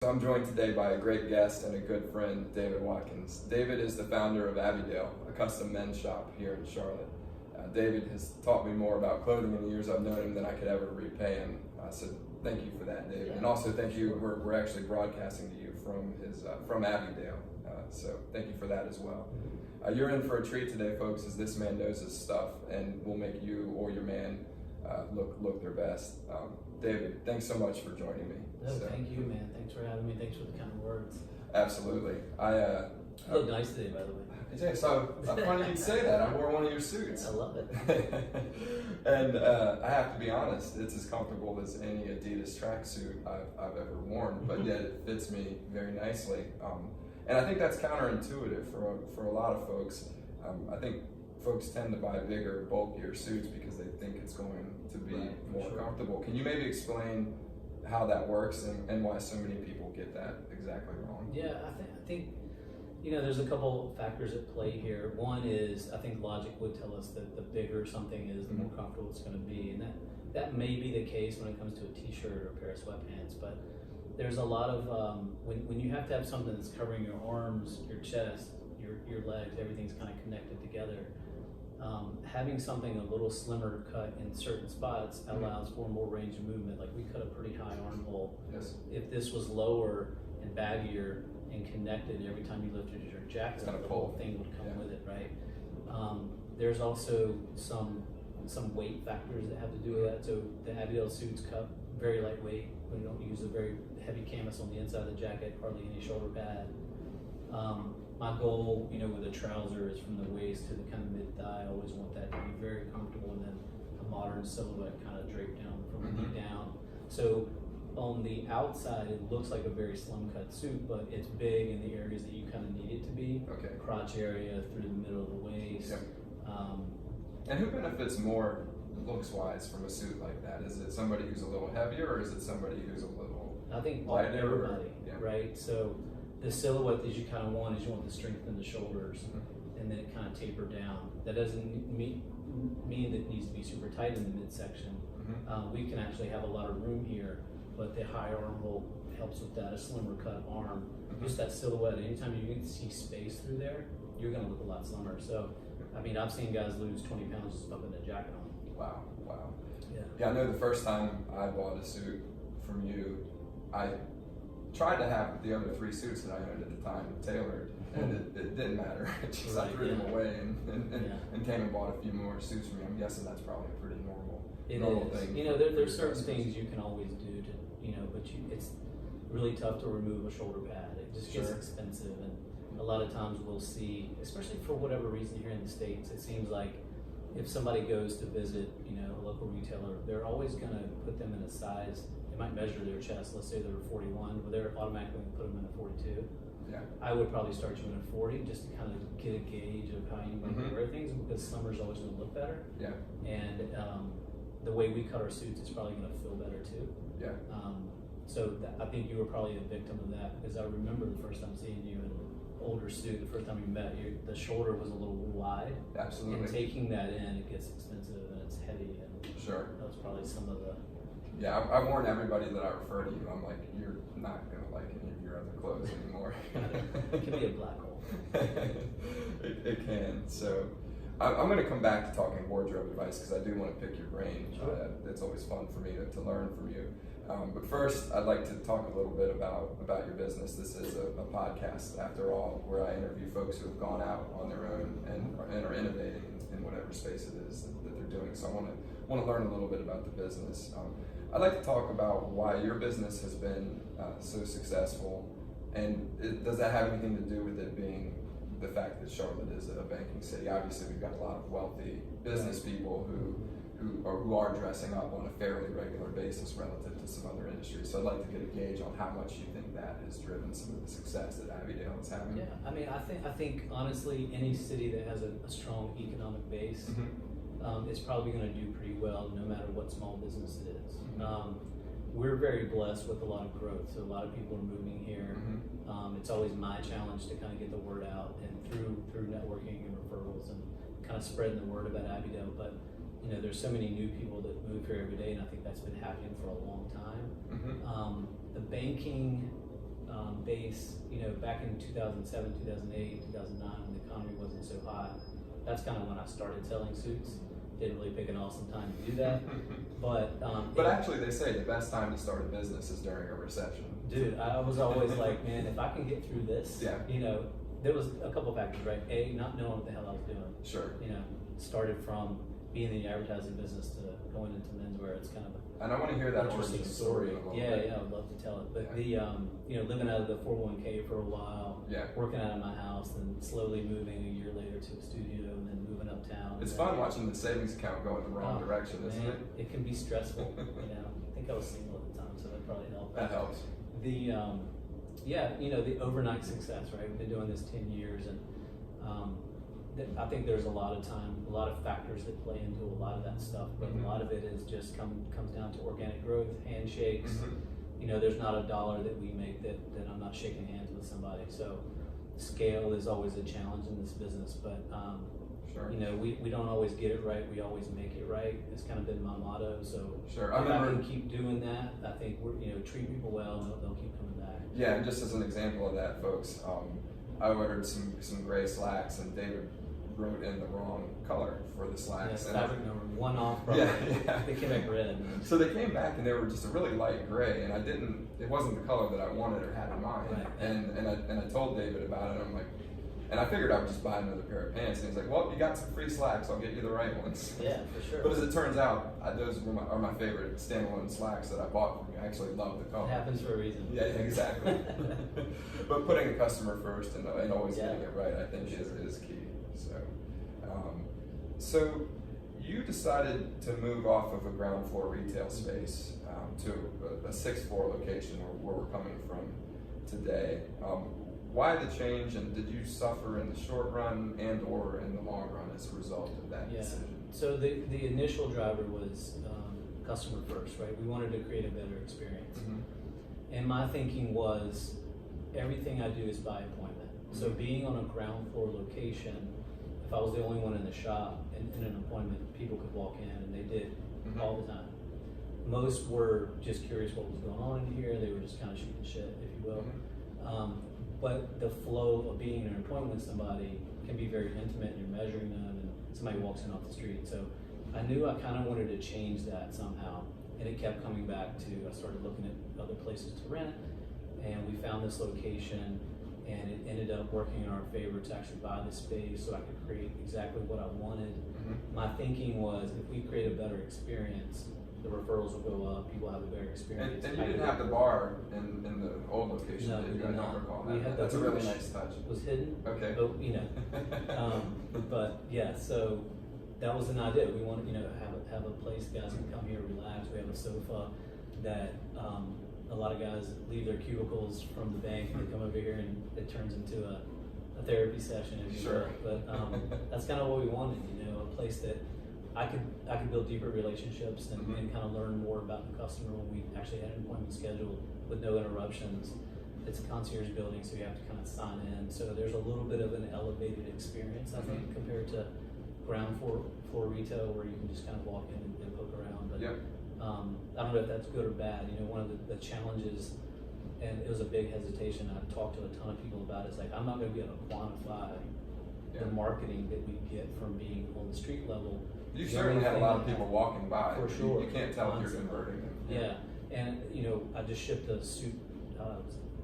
So I'm joined today by a great guest and a good friend, David Watkins. David is the founder of Abbeydale, a custom men's shop here in Charlotte. David has taught me more about clothing in the years I've known him than I could ever repay him. So thank you for that, David. And also thank you, we're actually broadcasting to you from Abbeydale. So thank you for that as well. You're in for a treat today, folks, as this man knows his stuff and will make you or your man look their best. David, thanks so much for joining me. No, thank you, man. Thanks for having me. Thanks for the kind words. Absolutely. You look nice today, by the way. Yeah, so funny you'd say that. I wore one of your suits. I love it. And I have to be honest, it's as comfortable as any Adidas tracksuit I've ever worn, but yet it fits me very nicely. And I think that's counterintuitive for a lot of folks. I think folks tend to buy bigger, bulkier suits because they think it's going to be more comfortable. Can you maybe explain how that works and why so many people get that exactly wrong? Yeah, I think there's a couple factors at play here. One is, I think logic would tell us that the bigger something is, the more comfortable it's going to be, and that may be the case when it comes to a t-shirt or a pair of sweatpants, but there's a lot of, when you have to have something that's covering your arms, your chest, your legs, everything's kind of connected together. Having something a little slimmer cut in certain spots allows for more range of movement. Like we cut a pretty high armhole. Yes. If this was lower and baggier and connected, every time you lifted your jacket, the whole thing would come with it, right? There's also some weight factors that have to do with that. So the Abbeydale suits cut very lightweight. We don't use a very heavy canvas on the inside of the jacket, hardly any shoulder pad. My goal, with a trouser is from the waist to the kind of mid-thigh. I always want that to be very comfortable, and then a modern silhouette kind of draped down from the knee down. So on the outside, it looks like a very slim cut suit, but it's big in the areas that you kind of need it to be. Okay. Crotch area, through the middle of the waist. Yep. And who benefits more looks-wise from a suit like that? Is it somebody who's a little heavier, or is it somebody who's a little I think lighter? Everybody, right? So the silhouette that you kind of want is you want the strength in the shoulders, and then it kind of taper down. That doesn't mean that it needs to be super tight in the midsection. We can actually have a lot of room here, but the high armhole helps with that. A slimmer cut arm, just that silhouette. Anytime you can see space through there, you're going to look a lot slimmer. So, I've seen guys lose 20 pounds just bumping a jacket on. Wow. Yeah. I know the first time I bought a suit from you, I tried to have the other 3 suits that I owned at the time tailored, and it didn't matter. I threw them away and came and bought a few more suits from you. I'm guessing that's probably a pretty normal thing. There's certain things you can always do to, but it's really tough to remove a shoulder pad. It just gets expensive, and a lot of times we'll see, especially for whatever reason here in the States, it seems like if somebody goes to visit, a local retailer, they're always going to put them in a size. They might measure their chest. Let's say they're 41, but they're automatically going to put them in a 42. Yeah. I would probably start you in a 40 just to kind of get a gauge of how you want to wear things, because slimmer's always going to look better. Yeah. And the way we cut our suits is probably going to feel better too. Yeah. So I think you were probably a victim of that, because I remember the first time seeing you in an older suit, the first time we met, the shoulder was a little wide. Absolutely. And taking that in, it gets expensive and it's heavy, and that was probably some of the. Yeah, I warn everybody that I refer to you. I'm like, you're not gonna like any of your other clothes anymore. It can be a black hole. it can. So I'm going to come back to talking wardrobe advice, because I do want to pick your brain. It's always fun for me to learn from you. But first, I'd like to talk a little bit about your business. This is a podcast, after all, where I interview folks who have gone out on their own and are innovating in whatever space it is that they're doing. So I want to learn a little bit about the business. I'd like to talk about why your business has been so successful, and does that have anything to do with it being the fact that Charlotte is a banking city? Obviously, we've got a lot of wealthy business people who are dressing up on a fairly regular basis relative to some other industries. So I'd like to get a gauge on how much you think that has driven some of the success that Abbeydale is having. Yeah, I think honestly, any city that has a strong economic base, it's probably going to do pretty well, no matter what small business it is. We're very blessed with a lot of growth, so a lot of people are moving here. It's always my challenge to kind of get the word out, and through networking and referrals and kind of spreading the word about Abbeydale. But there's so many new people that move here every day, and I think that's been happening for a long time. The banking base, back in 2007, 2008, 2009, when the economy wasn't so hot. That's kind of when I started selling suits. Didn't really pick an awesome time to do that, but actually, they say the best time to start a business is during a recession. Dude, I was always like, man, if I can get through this, yeah. There was a couple factors, right? A, not knowing what the hell I was doing. Sure. Started from being in the advertising business to going into menswear. It's kind of and I want to hear that interesting origin story. Yeah, I would love to tell it. But living out of the 401k for a while, working out of my house, and slowly moving a year later to a studio, and then moving uptown. It's fun watching the savings account go in the wrong direction, isn't it? It can be stressful. I think I was single at the time, so that probably helped. That helps. The overnight success, right? We've been doing this 10 years, and I think there's a lot of factors that play into a lot of that stuff, but a lot of it is just comes down to organic growth, handshakes. There's not a dollar that we make that I'm not shaking hands with somebody. So scale is always a challenge in this business, but sure. We don't always get it right. We always make it right. It's kind of been my motto. So sure. If I can keep doing that, I think we're treat people well, and they'll keep coming back. Yeah, and just as an example of that, folks, I ordered some gray slacks, and David wrote in the wrong color for the slacks. Yeah, fabric number one off. Probably. Yeah. They came back red. So they came back and they were just a really light gray, and it wasn't the color that I wanted or had in mind. Right. And I told David about it. I'm like, and I figured I would just buy another pair of pants. And he's like, well, you got some free slacks. I'll get you the right ones. Yeah, for sure. But as it turns out, those are my favorite standalone slacks that I bought from you. I actually love the color. It happens for a reason. Yeah, exactly. But putting a customer first and always getting it right, I think is key. So you decided to move off of a ground floor retail space to a 6th floor location where we're coming from today. Why the change, and did you suffer in the short run and or in the long run as a result of that decision? So the initial driver was customer first, right? We wanted to create a better experience. And my thinking was everything I do is by appointment. So being on a ground floor location, if I was the only one in the shop in an appointment, people could walk in, and they did all the time. Most were just curious what was going on in here. They were just kind of shooting shit, if you will. But the flow of being in an appointment with somebody can be very intimate, and you're measuring them, and somebody walks in off the street. So I knew I kind of wanted to change that somehow, and it kept coming back to, I started looking at other places to rent, and we found this location, and it ended up working in our favor to actually buy the space so I could create exactly what I wanted. My thinking was, if we create a better experience, the referrals will go up, people have a better experience. And you didn't have the bar in the old location, no, did you? I don't recall that. That's a really nice touch. It was hidden. Okay. But, but yeah, so that was an idea. We wanted, have a place guys can come here, relax. We have a sofa that a lot of guys leave their cubicles from the bank and they come over here, and it turns into a therapy session, if you will. But that's kind of what we wanted, a place that I could build deeper relationships and kind of learn more about the customer when we actually had an appointment scheduled with no interruptions. It's a concierge building, so you have to kind of sign in. So there's a little bit of an elevated experience, I think, compared to ground floor retail where you can just kind of walk in and poke around. But I don't know if that's good or bad. One of the challenges, and it was a big hesitation, I've talked to a ton of people about it, it's like, I'm not going to be able to quantify the marketing that we get from being on the street level. You certainly had a lot of people walking by. For sure. You can't tell if you're converting them. Yeah, and I just shipped a suit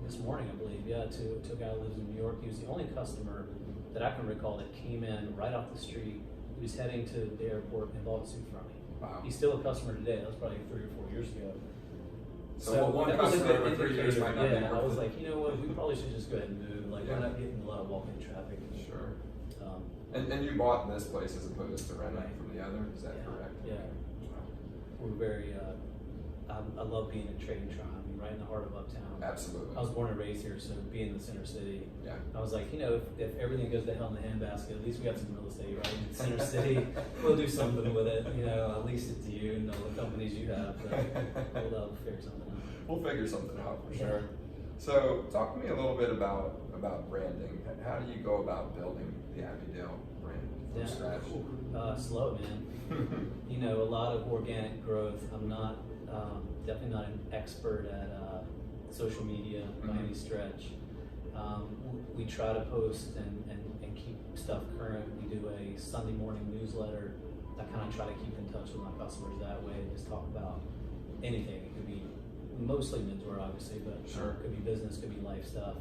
this morning, I believe, to a guy who lives in New York. He was the only customer that I can recall that came in right off the street. He was heading to the airport and bought a suit from me. Wow. He's still a customer today. That was probably 3 or 4 years ago. So one customer over 3 years might not be I was like, you know what, we probably should just go ahead and move. Like, we're not getting a lot of walk-in traffic. Sure. And you bought this place as opposed to renting from the other, is that correct? Yeah. We're very, I love being at Trading Triumph, right in the heart of Uptown. Absolutely. I was born and raised here, so being in the center city, I was like, if everything goes to hell in the handbasket, at least we got some real estate, right? In center city, we'll do something with it, at least it's you and all the companies you have, we'll figure something out. We'll figure something out for sure. So talk to me a little bit about branding. How do you go about building the Abbeydale brand from scratch? Slow, man. A lot of organic growth. I'm not, definitely not an expert at social media by any stretch. We try to post and keep stuff current. We do a Sunday morning newsletter. I kind of try to keep in touch with my customers that way. Just talk about anything. It could be mostly menswear, obviously, but Sure. it could be business, could be life stuff.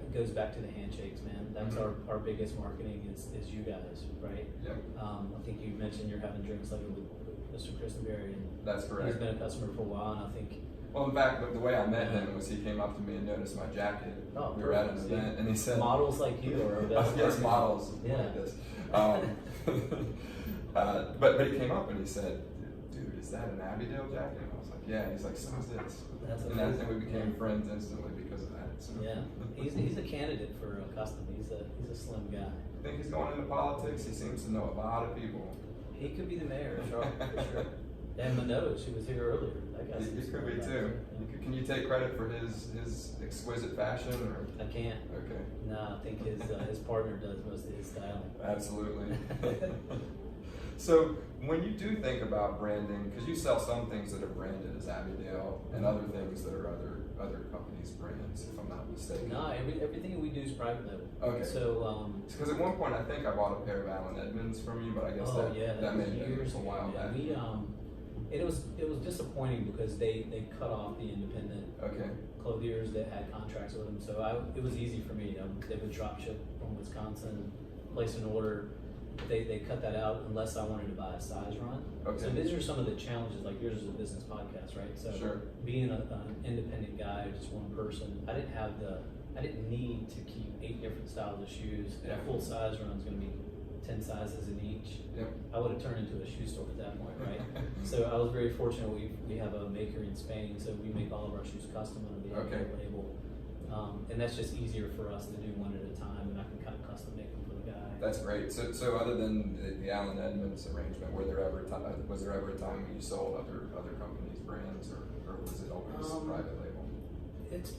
It goes back to the handshakes, man. That's our biggest marketing is you guys, right? Yep. I think you mentioned you're having drinks later with Mr. Christenberry, and That's correct. he's been a customer for a while, and I think. Well, in fact, the way I met him was he came up to me and noticed my jacket. Oh, we were at an perfect. event, and he said, Models like you are our best yes, marketing. models Yeah. like this. But he came up and he said, dude, is that an Abbeydale jacket? And I was like, yeah. He's like, so's this. That's And amazing. we became friends instantly because of that. So. Yeah, he's a candidate for a custom. He's a slim guy. I think he's going into politics. He seems to know a lot of people. He could be the mayor of Charlotte for sure. And Minogue, she was here earlier. That guy's He could be too. Can you take credit for his exquisite fashion? Or? I can't. Okay. No, I think his partner does most of his styling. Absolutely. So when you do think about branding, because you sell some things that are branded as Abbeydale and other things that are other companies' brands, if I'm not mistaken. No, everything we do is private label. Okay. So because at one point I think I bought a pair of Allen Edmonds from you, but I guess that may was have been years a while ago. back. Yeah, it was disappointing because they cut off the independent Okay. clothiers that had contracts with them. So it was easy for me. They would drop ship from Wisconsin, place an order. They cut that out unless I wanted to buy a size run. Okay. So these are some of the challenges. Like yours is a business podcast, right? So Sure. being an independent guy, just one person, I didn't need to keep 8 different styles of shoes. And Yeah. a full size run is going to be 10 sizes in each. Yep. I would have turned into a shoe store at that point, right? So I was very fortunate. We have a maker in Spain, so we make all of our shoes custom under the Okay. Abbeydale label, and that's just easier for us to do one at a time, and I can kind of custom make them for the guy. That's great. So other than the Allen Edmonds arrangement, was there ever a time when you sold other companies' brands, or was it always private label? It's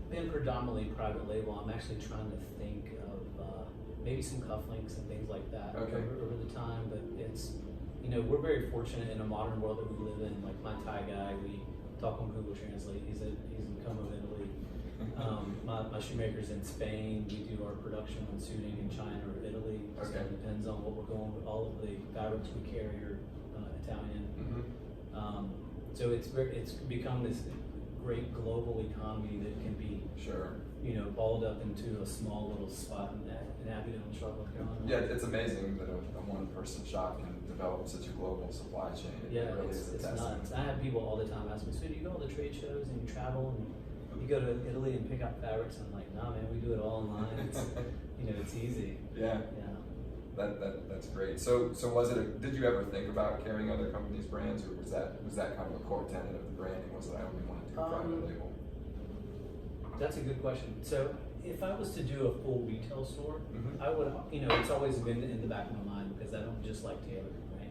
been predominantly private label. I'm actually trying to think of maybe some cufflinks and things like that over the time, but it's, we're very fortunate in a modern world that we live in. Like my Thai guy, we talk on Google Translate. He's in Como, Italy. My shoemaker's in Spain. We do our production on suiting in China or Italy. So it depends on what we're going with. All of the fabrics we carry are Italian. So it's become this great global economy that can be balled up into a small little spot in Abbeydale and Charlotte, North Carolina. Yeah, it's amazing that a one-person shop can develop such a global supply chain. It really is a it's testament. nuts. I have people all the time ask me, so do you go to all the trade shows and you travel and you go to Italy and pick out fabrics? And I'm like, nah, man, we do it all online. It's it's easy. Yeah. That's great. So did you ever think about carrying other companies' brands, or was that kind of a core tenet of the branding? Was that I only want to do private label? That's a good question. So if I was to do a full retail store, I would, it's always been in the back of my mind because I don't just like tailoring, right?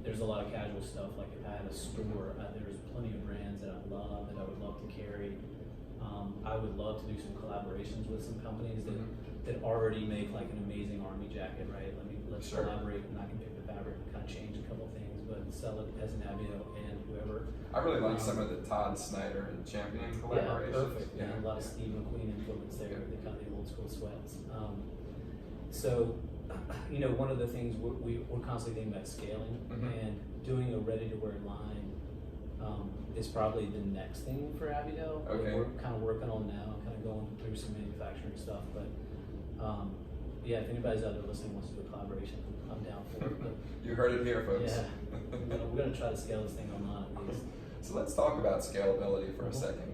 There's a lot of casual stuff. Like if I had a store, there's plenty of brands that I love that I would love to carry. I would love to do some collaborations with some companies that already make like an amazing army jacket, right? Let's collaborate, and I can pick the fabric and kind of change a couple things, but sell it as an Abbeydale and whoever. I really like some of the Todd Snyder and Champion collaborations. Yeah, perfect. Yeah, a lot of Steve McQueen influence there. They got the old school sweats. So, one of the things we're constantly thinking about scaling and doing a ready-to-wear line is probably the next thing for Abbeydale. Okay. We're kind of working on now, kind of going through some manufacturing stuff. But if anybody's out there listening wants to do a collaboration, I'm down for it. But, you heard it here, folks. Yeah, we're gonna try to scale this thing online at least. So let's talk about scalability for a second.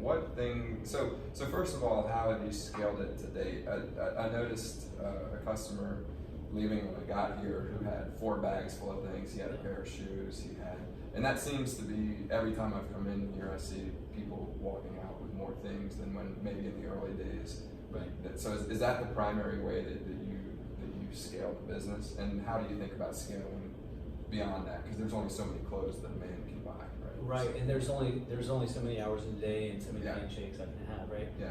So first of all, how have you scaled it to date? I noticed a customer leaving when I got here who had 4 bags full of things. He had a pair of shoes. And that seems to be, every time I've come in here, I see people walking out with more things than when maybe in the early days. Right. So is that the primary way that you scale the business? And how do you think about scaling beyond that? Because there's only so many clothes that a man can buy, right? Right, and there's only so many hours in a day and so many handshakes I can have, right? Yeah.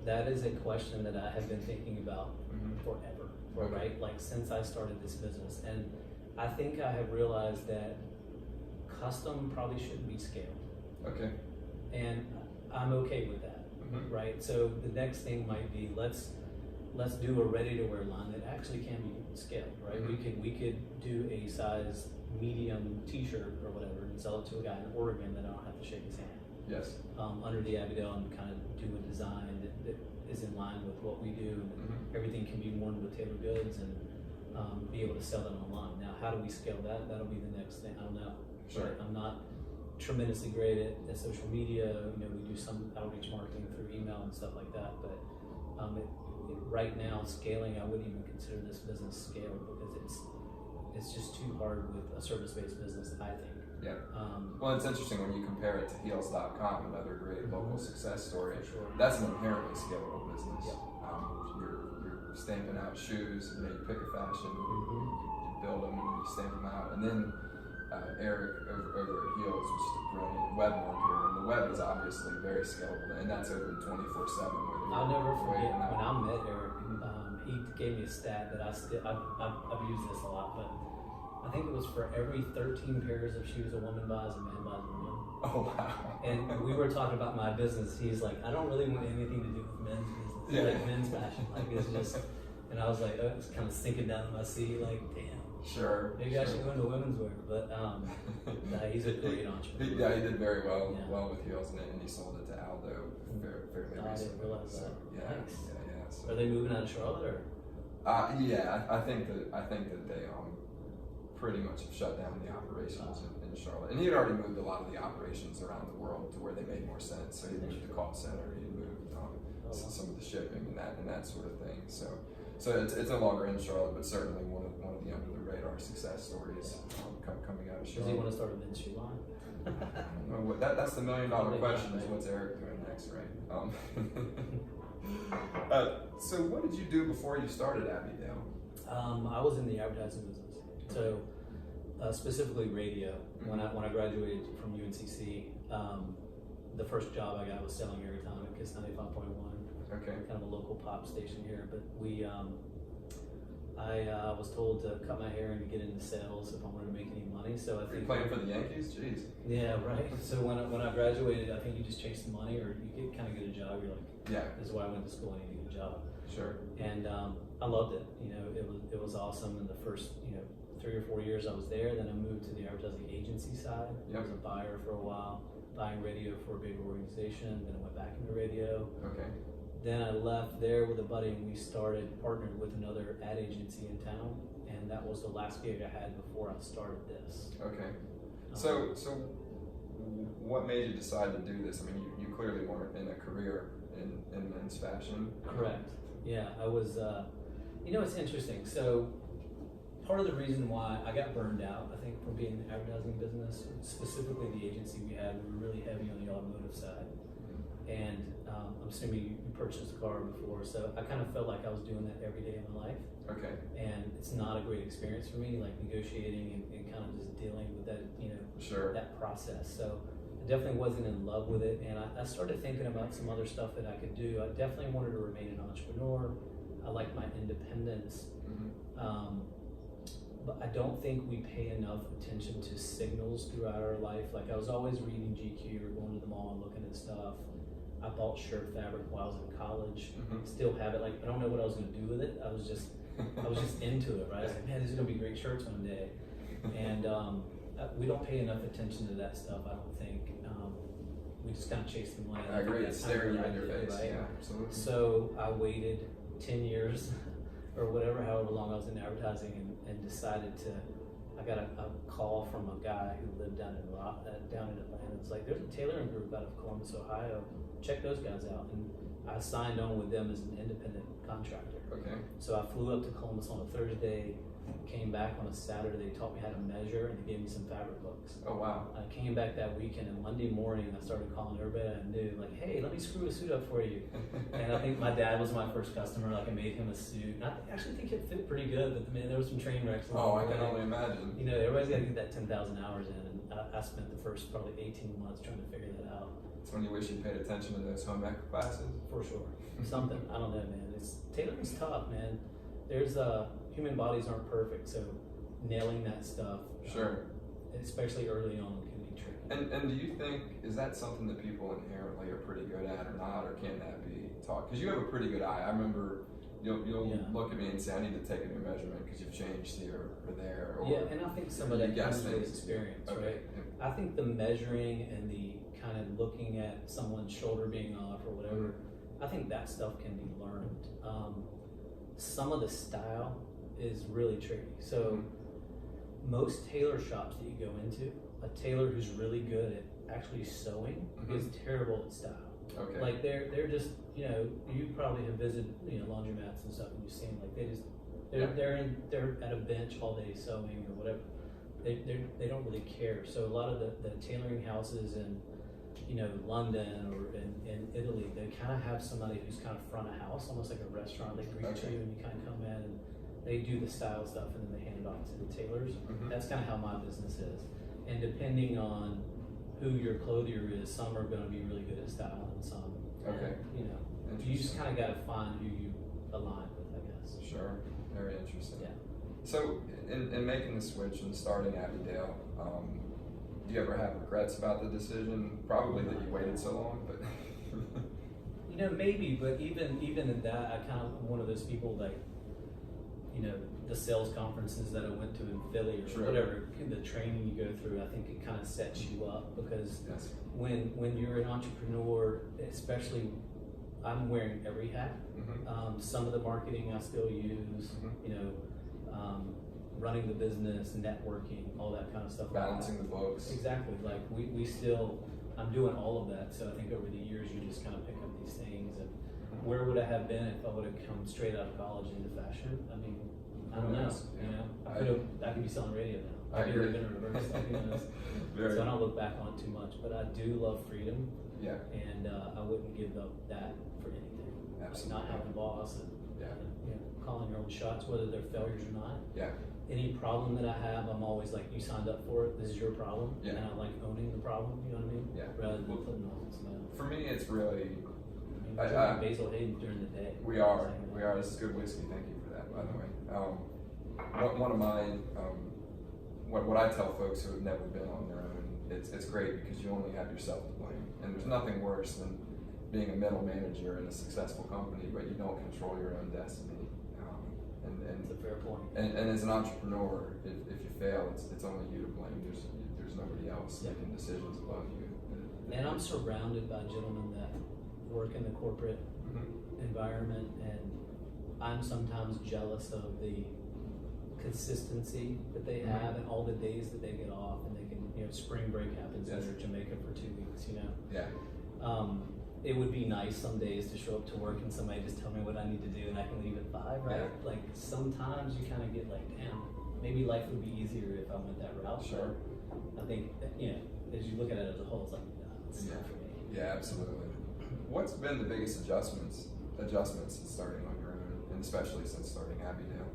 That is a question that I have been thinking about forever, right? Like since I started this business, and I think I have realized that custom probably shouldn't be scaled. Okay. And I'm okay with that, right? So the next thing might be let's do a ready-to-wear line that actually can be scaled, right? We could do a size medium T-shirt or whatever and sell it to a guy in Oregon that I don't have to shake his hand. Yes. Under the Abbeydale, and kind of do a design that is in line with what we do, and everything can be worn with tailored goods, and be able to sell that online. Now, how do we scale that? That'll be the next thing. I don't know. Sure. Right? I'm not tremendously great at social media. We do some outreach marketing through email and stuff like that, but right now, scaling, I wouldn't even consider this business scaled because it's just too hard with a service-based business, I think. Yeah. Well, it's interesting when you compare it to heels.com, another great local success story. Sure. That's an inherently scalable business. Yep. You're stamping out shoes, you pick a fashion, you build them, and you stamp them out. And then Eric over at Heels, which is a brilliant web marketer, and the web is obviously very scalable, and that's open 24/7. I'll never forget when I met Eric. He gave me a stat that I've used this a lot, but I think it was for every 13 pairs of shoes a woman buys, a man buys one. Oh wow! And we were talking about my business. He's like, I don't really want anything to do with men's business, like men's fashion. Like it's just, and I was like, oh, it's kind of sinking down in my seat. Like, damn. Sure. Maybe I should go into women's wear, but he's a great entrepreneur. Yeah, he did very well with Heels, and he sold it to Aldo fairly recently. I didn't realize that. Yeah, Nice. yeah. So. Are they moving out of Charlotte or? Yeah, I think that they pretty much have shut down the operations in Charlotte, and he had already moved a lot of the operations around the world to where they made more sense. So he moved the call center, he moved some of the shipping and that sort of thing. So it's no longer in Charlotte, but certainly one of the under the radar success stories coming out of Charlotte. Does he want to start a men's shoe line? Well, that's the $1 million question: is what's Eric doing next, right? So what did you do before you started Abbeydale? I was in the advertising business, so specifically radio. When I graduated from UNCC, the first job I got was selling airtime at Kiss 95.1. Okay. Kind of a local pop station here, but I was told to cut my hair and to get into sales if I wanted to make any money. So I think you're playing for the Yankees, jeez. Yeah, right. So when I graduated, I think you just chase the money, or you kind of get a job. You're like, this is why I went to school. I need to get a job. Sure. And I loved it. It was awesome. In the first 3 or 4 years I was there, then I moved to the advertising agency side. I was a buyer for a while, buying radio for a big organization. Then I went back into radio. Okay. Then I left there with a buddy, and we partnered with another ad agency in town, and that was the last gig I had before I started this. Okay. So what made you decide to do this? I mean, you clearly weren't in a career in men's fashion. Correct. Yeah, I was. It's interesting. So part of the reason why I got burned out, I think, from being in the advertising business, specifically the agency we had, we were really heavy on the automotive side. And I'm assuming you purchased a car before, so I kind of felt like I was doing that every day of my life. Okay. And it's not a great experience for me, like negotiating and kind of just dealing with that, Sure. that process. So I definitely wasn't in love with it, and I started thinking about some other stuff that I could do. I definitely wanted to remain an entrepreneur. I like my independence. But I don't think we pay enough attention to signals throughout our life. Like I was always reading GQ or going to the mall and looking at stuff. I bought shirt fabric while I was in college. Still have it. Like I don't know what I was going to do with it. I was just into it, right? I was like, man, these are going to be great shirts one day. And we don't pay enough attention to that stuff, I don't think. We just kind of chase the money. I agree. It's staring you in your face. Right? Yeah, absolutely. So I waited 10 years or whatever, however long I was in advertising, and decided to. I got a call from a guy who lived down in Atlanta. It's like, there's a tailoring group out of Columbus, Ohio. Check those guys out. And I signed on with them as an independent contractor. Okay. So I flew up to Columbus on a Thursday, came back on a Saturday. They taught me how to measure, and they gave me some fabric books. Oh wow. I came back that weekend, and Monday morning I started calling everybody I knew, like, hey, let me screw a suit up for you. And I think my dad was my first customer. Like I made him a suit. And I actually think it fit pretty good, but man, there was some train wrecks. Oh, I can only imagine. Everybody's got to get that 10,000 hours in, and I spent the first probably 18 months trying to figure that out. It's when you wish you paid attention to those home ec classes. For sure. Something. I don't know, man. Tailoring's tough, man. There's human bodies aren't perfect, so nailing that stuff, sure, especially early on, can be tricky. And do you think, is that something that people inherently are pretty good at or not, or can that be taught? Because you have a pretty good eye. I remember you'll look at me and say, I need to take a new measurement because you've changed here or there. Or, yeah, and I think some of that comes with experience, right? I think the measuring and the kind of looking at someone's shoulder being off or whatever, I think that stuff can be learned. Some of the style is really tricky. So most tailor shops that you go into, a tailor who's really good at actually sewing is terrible at style. Okay. Like they're just, you probably have visited, laundromats and stuff, and you've seen like they're at a bench all day sewing or whatever. They don't really care. So a lot of the tailoring houses in London or in Italy, they kind of have somebody who's kind of front of house, almost like a restaurant. They greet you and you kind of come in and they do the style stuff and then they hand it off to the tailors. That's kind of how my business is. And depending on who your clothier is, some are going to be really good at style and some, you just kind of got to find who you align with, I guess. Sure, very interesting. Yeah. So in making the switch and starting Abbeydale, do you ever have regrets about the decision? Probably that you waited so long, but maybe. But even at that, I kind of one of those people like, the sales conferences that I went to in Philly or whatever, the training you go through, I think it kind of sets you up because when you're an entrepreneur, especially, I'm wearing every hat. Some of the marketing I still use, running the business, networking, all that kind of stuff. Balancing the books. Exactly. Like we still, I'm doing all of that. So I think over the years you just kind of pick up these things. And where would I have been if I would have come straight out of college into fashion? I mean, I don't know. I could be selling radio now. I could have been a reverse. So I don't look back on it too much, but I do love freedom. Yeah. And I wouldn't give up that for anything. Absolutely. Like not having a boss and calling your own shots, whether they're failures or not. Yeah. Any problem that I have, I'm always like, you signed up for it. This is your problem. Yeah. And I like owning the problem. You know what I mean? Yeah. Rather than putting it on somebody else. For me, it's really. Basil Hayden during the day. We are. This is good whiskey. Thank you for that, by the way. One of mine, what I tell folks who have never been on their own, it's great because you only have yourself to blame, and there's nothing worse than being a middle manager in a successful company, but you don't control your own destiny. That's a fair point. And as an entrepreneur, if you fail, it's only you to blame. There's nobody else making decisions above you. And I'm surrounded by gentlemen that work in the corporate environment, and I'm sometimes jealous of the consistency that they have and all the days that they get off, and they can, spring break happens in Jamaica for 2 weeks, It would be nice some days to show up to work and somebody just tell me what I need to do and I can leave at 5, right? Yeah. Like sometimes you kind of get like, damn, maybe life would be easier if I went that route. Sure. But I think, as you look at it as a whole, it's like, no, it's not for me. Yeah, absolutely. What's been the biggest adjustments since starting on your own, and especially since starting Abbeydale?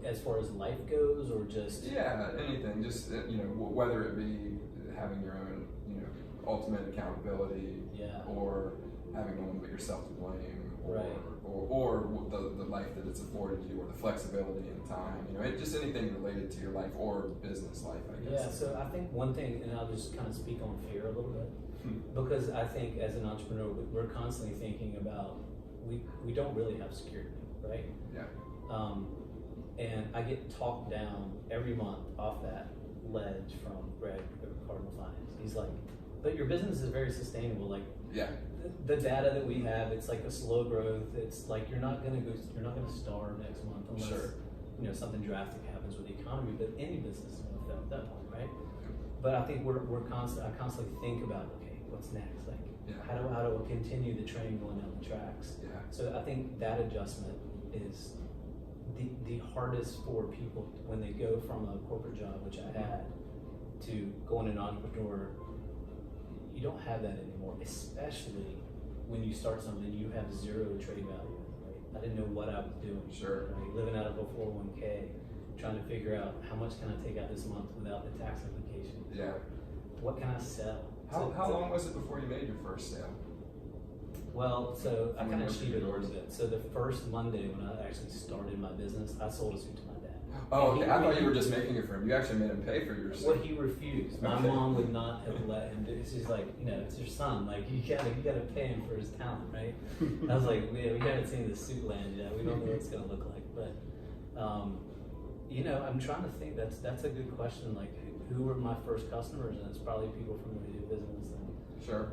As far as life goes, or just anything, just whether it be having your own ultimate accountability, or having no one but yourself to blame, or the life that it's afforded you, or the flexibility in time, just anything related to your life or business life, I guess. Yeah, so I think one thing, and I'll just kind of speak on fear a little bit, because I think as an entrepreneur, we're constantly thinking about, we don't really have security, right? Yeah. And I get talked down every month off that ledge from Greg at Cardinal Finance. He's like, but your business is very sustainable. Like, the data that we have, it's like a slow growth. It's like you're not gonna starve next month unless something drastic happens with the economy. But any business is gonna fail at that point, right? But I think I constantly think about, okay, what's next? Like, how do I continue the train going down the tracks? Yeah. So I think that adjustment is the hardest for people when they go from a corporate job, which I had, to going an entrepreneur. You don't have that anymore, especially when you start something you have zero trade value, right? I didn't know what I was doing. Sure. Right? Living out of a 401k, trying to figure out how much can I take out this month without the tax implications. Yeah. What can I sell? How long was it before you made your first sale? Well, I kind of cheated a little bit. So the first Monday when I actually started my business, I sold a suit to my dad. Oh, okay. I thought you were just making it for him. You actually made him pay for your suit. Well, he refused. My mom would not have let him do it. She's like, it's your son. Like, you gotta pay him for his talent, right? I was like, we haven't seen the suit land yet. We don't know what it's gonna look like. But, I'm trying to think. That's a good question. Like, who were my first customers? And it's probably people from the video business and sure.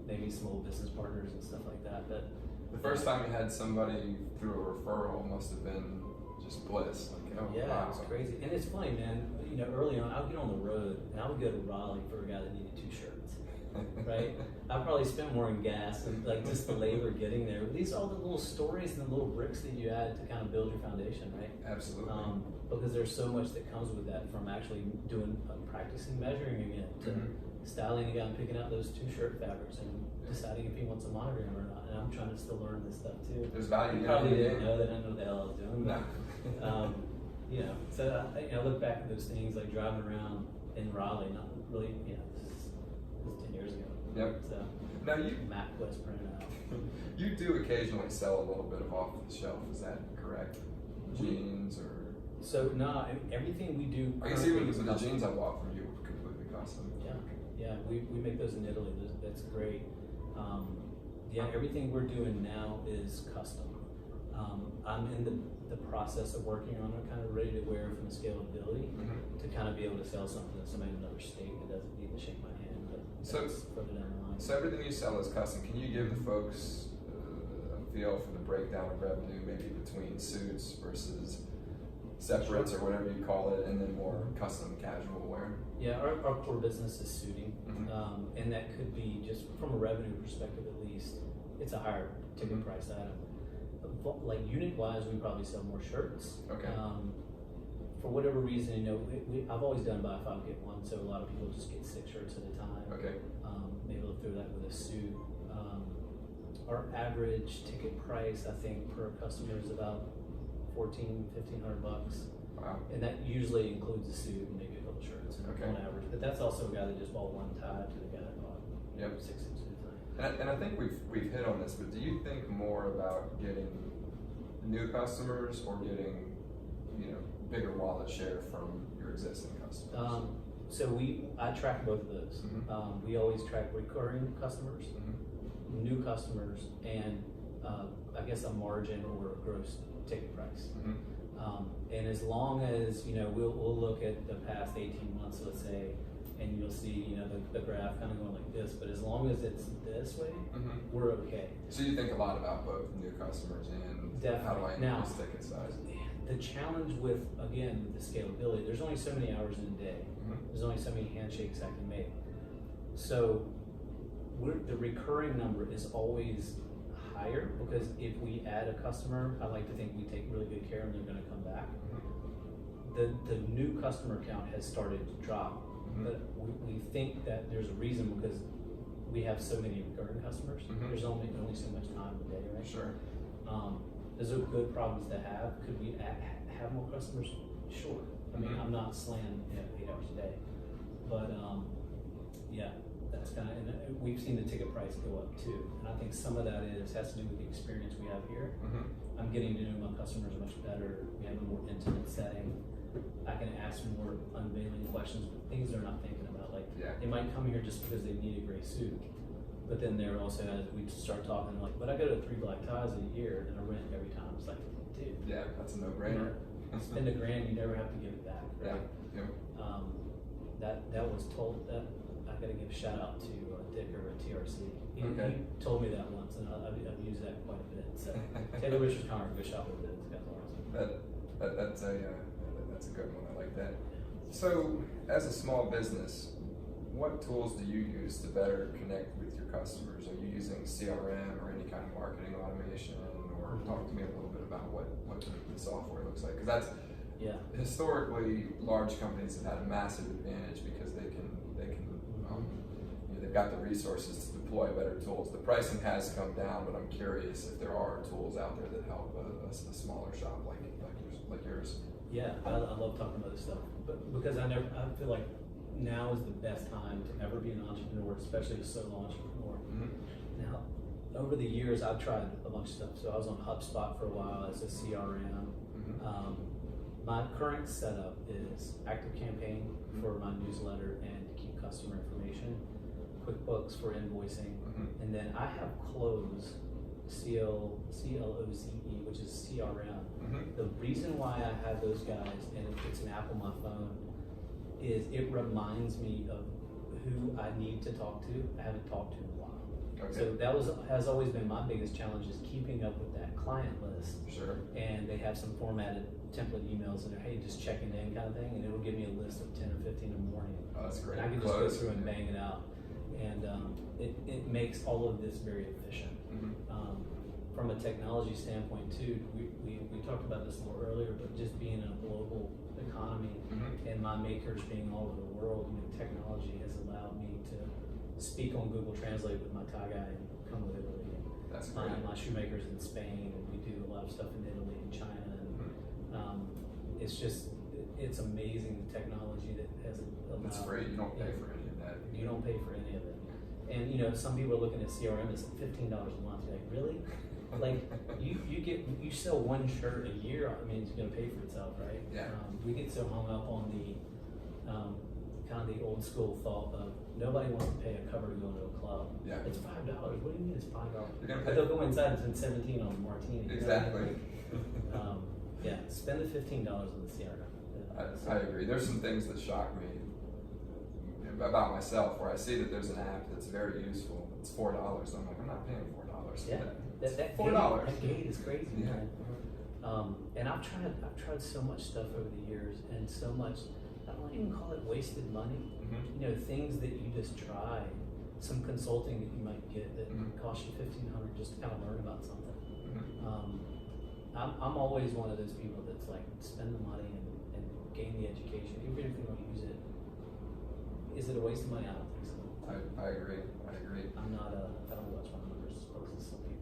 Maybe small business partners and stuff like that. But the first time you had somebody through a referral must have been just bliss. Like, yeah, wow. It's crazy. And it's funny, man. Early on, I would get on the road and I would go to Raleigh for a guy that needed 2 shirts, right? I probably spent more in gas and like just the labor getting there. These are all the little stories and the little bricks that you add to kind of build your foundation, right? Absolutely. Because there's so much that comes with that, from actually doing practicing measuring again to styling a guy and picking out those 2 shirt fabrics and deciding if he wants a monogram or not. And I'm trying to still learn this stuff too. There's value. You probably didn't know that I know what the hell I was doing. But, No. So I look back at those things, like driving around in Raleigh, not really, this is 10 years ago. Yep. So now you Mac West printed out. You do occasionally sell a little bit of off the shelf. Is that correct? Jeans or? So no, everything we do. I can see the jeans I bought from you were completely custom. Yeah, we make those in Italy. That's great. Everything we're doing now is custom. I'm in the process of working on it, kind of ready to wear from the scalability to kind of be able to sell something to somebody in another state that doesn't need to shake my hand, but that's further down the line. So everything you sell is custom. Can you give the folks a feel for the breakdown of revenue, maybe between suits versus separates or whatever you call it, and then more custom casual wear? Yeah, our core business is suiting, and that could be, just from a revenue perspective at least, it's a higher ticket price item. Like unit-wise, we probably sell more shirts. Okay. For whatever reason, I've always done buy 5 get 1, so a lot of people just get 6 shirts at a time. Okay. Maybe they'll throw that with a suit. Our average ticket price, I think, per customer is about $1,500 bucks. Wow. And that usually includes a suit and maybe a couple shirts on average. But that's also a guy that just bought 1 tie to the guy that bought 6 suits at a time. And I think we've hit on this, but do you think more about getting new customers or getting bigger wallet share from your existing customers? So I track both of those. We always track recurring customers, new customers, and I guess a margin or a gross ticket price. And as long as we'll look at the past 18 months, let's say, and you'll see the graph kind of going like this. But as long as it's this way, we're okay. So you think a lot about both new customers and how do I increase ticket size? The challenge with the scalability, there's only so many hours in a day. There's only so many handshakes I can make. So the recurring number is always higher, because if we add a customer, I like to think we take really good care and they're going to come back. The new customer count has started to drop, but we think that there's a reason, because we have so many recurring customers. There's only so much time in the day, right? Sure. Those are good problems to have. Could we have more customers? Sure. I mean, I'm not slaying 8 hours a day, but that's kind of, and we've seen the ticket price go up too. And I think some of that has to do with the experience we have here. I'm getting to know my customers much better. We have a more intimate setting. I can ask more unveiling questions, but things they're not thinking about. Like, they might come here just because they need a gray suit. But then there also, as we start talking, like, but I go to 3 black ties a year and I rent every time. It's like, dude. Yeah, that's a no-brainer. Spend $1,000, you never have to give it back. Right? Yeah. That was told, that I got to give a shout out to Dick over at TRC. He told me that once, and I've used that quite a bit. So Taylor Richards Connor, go shop with it. This guy's awesome. That's a good one. I like that. So, as a small business, what tools do you use to better connect with your customers? Are you using CRM or any kind of marketing automation? Or talk to me a little bit about what the software looks like, because that's historically large companies have had a massive advantage because they've got the resources to deploy better tools. The pricing has come down, but I'm curious if there are tools out there that help a smaller shop like yours. Yeah, I love talking about this stuff, but because I feel like now is the best time to ever be an entrepreneur, especially a solo entrepreneur. Now, over the years, I've tried a bunch of stuff. So I was on HubSpot for a while as a CRM. My current setup is ActiveCampaign for my newsletter and to keep customer information, QuickBooks for invoicing, and then I have Close, CLOZE, which is CRM. The reason why I have those guys, and it's an app on my phone, is it reminds me of who I need to talk to. I haven't talked to in a while. Okay. So that has always been my biggest challenge, is keeping up with that client list. Sure. And they have some formatted template emails that are, hey, just checking in kind of thing, and it'll give me a list of 10 or 15 in the morning. Oh, that's great. And I can just go through and bang it out. And it makes all of this very efficient. From a technology standpoint too, we talked about this a little earlier, but just being in a global economy and my makers being all over the world, technology has allowed me to speak on Google Translate with my Thai guy and come with Italy. That's great. My shoemakers in Spain, and we do a lot of stuff in Italy and China. And it's amazing the technology that has allowed. It's free. You don't pay for any of that. You don't pay for any of it. And some people are looking at CRM as $15 a month. You're like, really? Like you sell one shirt a year. I mean, it's going to pay for itself, right? Yeah. We get so hung up on the kind of the old school thought of nobody wants to pay a cover to go into a club. Yeah. It's $5. What do you mean it's $5? You're gonna pay. But they'll go inside and spend 17 on a martini. Exactly. Yeah. Spend the $15 on the CRM. I agree. There's some things that shock me about myself, where I see that there's an app that's very useful. It's $4. I'm like, I'm not paying $4 for Yeah. that. That $4. That gate is crazy, Yeah. man. And I've tried so much stuff over the years, and so much, I don't even call it wasted money. Things that you just try, some consulting that you might get that costs you $1,500 just to kind of learn about something. I'm always one of those people that's like, spend the money and gain the education, even if you don't use it. Is it a waste of money? I don't think so. I agree. I'm not I don't watch my numbers as close as some people.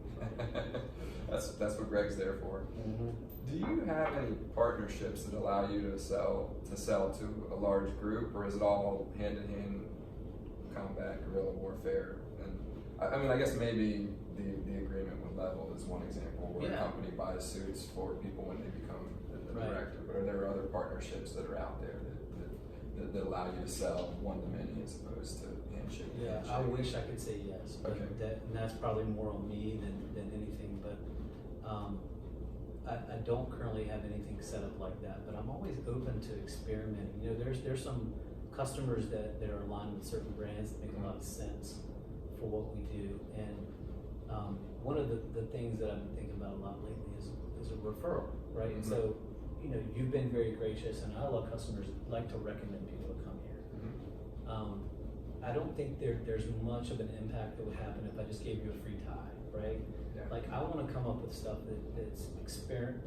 That's what Greg's there for. Do you have any partnerships that allow you to sell to a large group, or is it all hand-to-hand combat, guerrilla warfare? And I mean, I guess maybe the agreement with Level is one example where a company buys suits for people when they become the director. But are there other partnerships that are out there that allow you to sell one to many as opposed to handshake? Yeah, I wish I could say yes, but that's probably more on me than anything. But I don't currently have anything set up like that. But I'm always open to experimenting. There's some customers that are aligned with certain brands that make a lot of sense for what we do. And one of the things that I've been thinking about a lot lately is a referral, right? And so, you've been very gracious, and I love customers that like to recommend people to come here. I don't think there's much of an impact that would happen if I just gave you a free tie, right? Yeah. Like, I want to come up with stuff that's an experience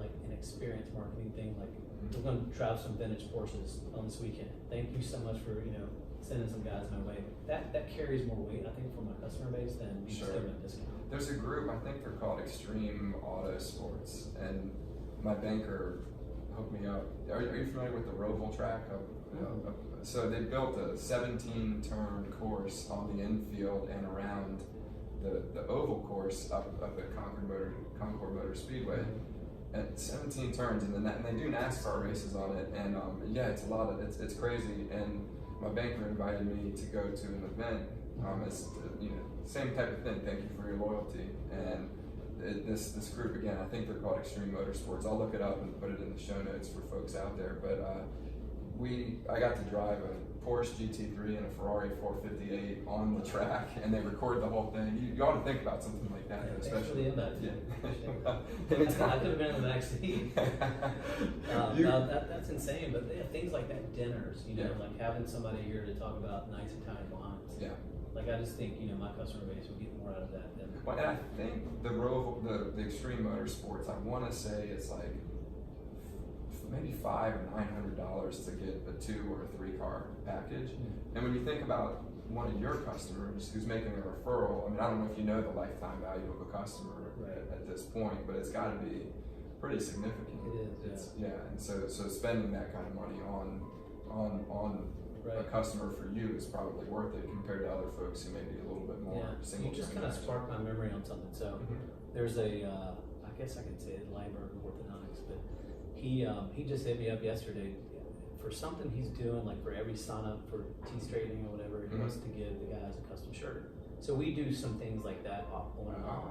marketing thing. Like, we're going to drive some vintage Porsches on this weekend. Thank you so much for sending some guys my way. That carries more weight, I think, for my customer base than just giving a discount. There's a group, I think they're called Extreme Auto Sports, and my banker hooked me up. Are you familiar with the Roval track? So they built a 17-turn course on the infield and around the oval course up at Concord Motor Speedway. At 17 turns, and they do NASCAR races on it, and it's a lot of it's crazy. And my banker invited me to go to an event. Same type of thing. Thank you for your loyalty. And this group, again, I think they're called Extreme Motorsports. I'll look it up and put it in the show notes for folks out there. But I got to drive a Porsche GT3 and a Ferrari 458 on the track, and they record the whole thing. You ought to think about something like that, especially. I could have been in the back seat. That's insane. But things like that, dinners, like having somebody here to talk about nice Italian wines. Yeah. Like, I just think my customer base would get more out of that than. Well, and I think the Extreme Motorsports, I want to say it's like maybe $500 or $900 to get a 2 or a 3 car package. And when you think about one of your customers who's making a referral, I mean, I don't know if you know the lifetime value of a customer at this point, but it's got to be pretty significant. It is. And so spending that kind of money on a customer for you is probably worth it compared to other folks who may be a little bit more single. You just kind of sparked my memory on something. So there's I guess I could say it, Lineberg Orthodontics, but He just hit me up yesterday for something he's doing, like for every sign up for tea straightening or whatever. He wants to give the guys a custom shirt. So we do some things like that on and off.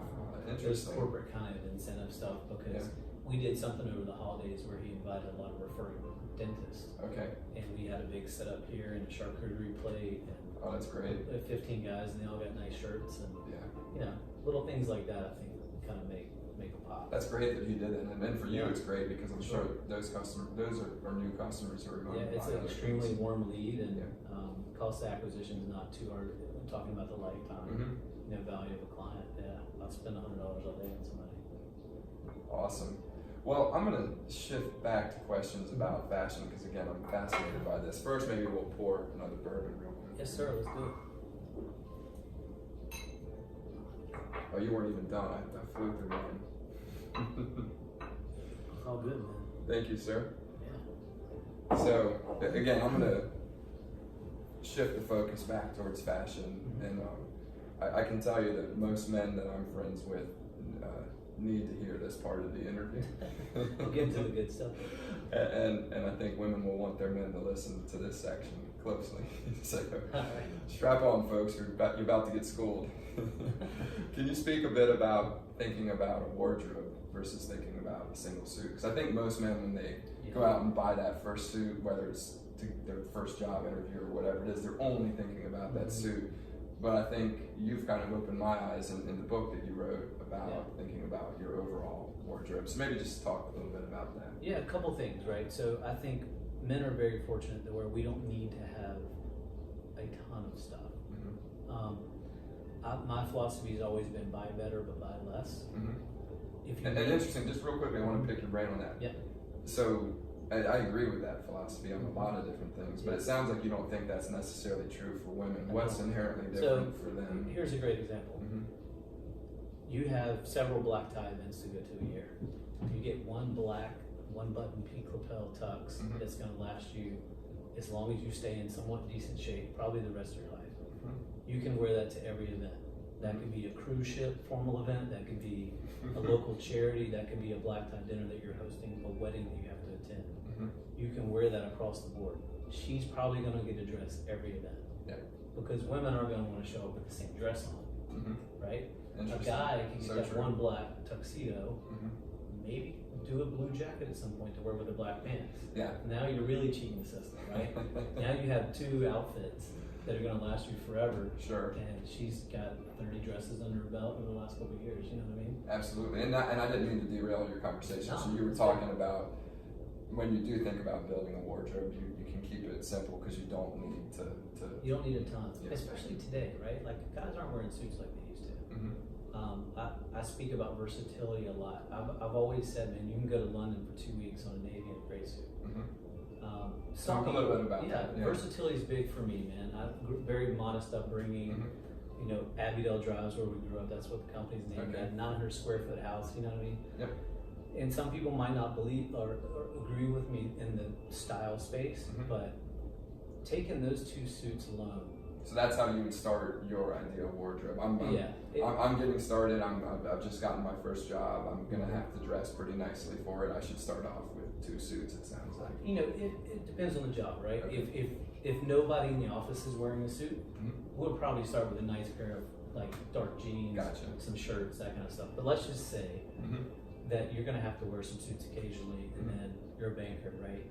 Those corporate kind of incentive stuff, because we did something over the holidays where he invited a lot of referring dentists. Okay. And we had a big setup here and a charcuterie plate, and that's great. 15 guys, and they all got nice shirts, and you know, little things like that I think kind of make a pop. That's great that he did it, and then for you it's great because I'm sure those are new customers who are going to buy. It's an extremely warm lead, and cost of acquisition is not too hard. I'm talking about the lifetime value of a client. I'll spend $100 all day on somebody. Awesome. Well, I'm going to shift back to questions about fashion because, again, I'm fascinated by this. First, maybe we'll pour another bourbon real quick. Yes, sir. Let's do it. Oh, you weren't even done. I flew through mine. It's all good, man. Thank you, sir. Yeah. So, again, I'm going to shift the focus back towards fashion. And I can tell you that most men that I'm friends with need to hear this part of the interview. We'll get to the good stuff. And I think women will want their men to listen to this section closely. So strap on, folks, you're about to get schooled. Can you speak a bit about thinking about a wardrobe versus thinking about a single suit? Because I think most men, when they go out and buy that first suit, whether it's to their first job interview or whatever it is, they're only thinking about that suit. But I think you've kind of opened my eyes in the book that you wrote about thinking about your overall wardrobe. So maybe just talk a little bit about that. Yeah, a couple things, right? So I think men are very fortunate that where we don't need to have a ton of stuff. My philosophy has always been buy better but buy less. And interesting, just real quickly, I want to pick your brain on that. Yeah. So I agree with that philosophy on a lot of different things, but it sounds like you don't think that's necessarily true for women. What's inherently different for them? Here's a great example. You have several black tie events to go to a year. You get one black, one button peak lapel tux that's going to last you as long as you stay in somewhat decent shape, probably the rest of your life. You can wear that to every event. That could be a cruise ship formal event, that could be a local charity, that could be a black tie dinner that you're hosting, a wedding that you have to attend. You can wear that across the board. She's probably going to get a dress every event. Because women are going to want to show up with the same dress on, right? A guy can get that one black tuxedo, maybe do a blue jacket at some point to wear with the black pants. Now you're really cheating the system, right? Now you have two outfits that are going to last you forever. And she's got 30 dresses under her belt over the last couple of years. You know what I mean? Absolutely. And I didn't mean to derail your conversation. So you were talking about when you do think about building a wardrobe, you can keep it simple because you don't need to. You don't need a ton, especially today, right? Like guys aren't wearing suits like they used to. I speak about versatility a lot. I've always said, man, you can go to London for 2 weeks on a navy and a gray suit. Talk a little bit about that. Versatility is big for me, man. Very modest upbringing. You know, Abbeydale Drive's where we grew up. That's what the company's named. A 900 square foot house. You know what I mean? And some people might not believe or agree with me in the style space, but taking those two suits alone. So that's how you would start your ideal wardrobe. I'm getting started. I've just gotten my first job. I'm gonna have to dress pretty nicely for it. I should start off with 2 suits. It sounds like. You know, it depends on the job, right? If nobody in the office is wearing a suit, we'll probably start with a nice pair of like dark jeans, some shirts, that kind of stuff. But let's just say that you're gonna have to wear some suits occasionally, and then you're a banker, right?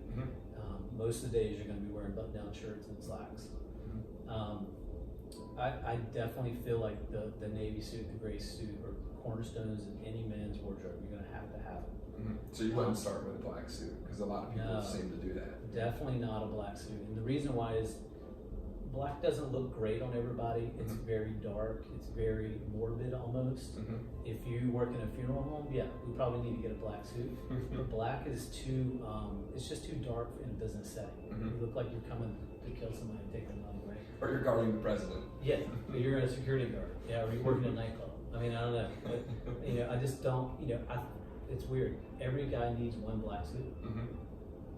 Most of the days you're gonna be wearing button-down shirts and slacks. I definitely feel like the navy suit, the gray suit are cornerstones in any man's wardrobe. You're gonna have to have them. So you wouldn't start with a black suit because a lot of people seem to do that. Definitely not a black suit, and the reason why is black doesn't look great on everybody. It's very dark. It's very morbid almost. If you work in a funeral home, we probably need to get a black suit. But black is too, it's just too dark in a business setting. You look like you're coming to kill somebody and take their money away. Or you're guarding the president. Yeah, but you're a security guard. Or you're working in a nightclub. I mean, I don't know. But, you know, I just don't, you know, it's weird. Every guy needs one black suit,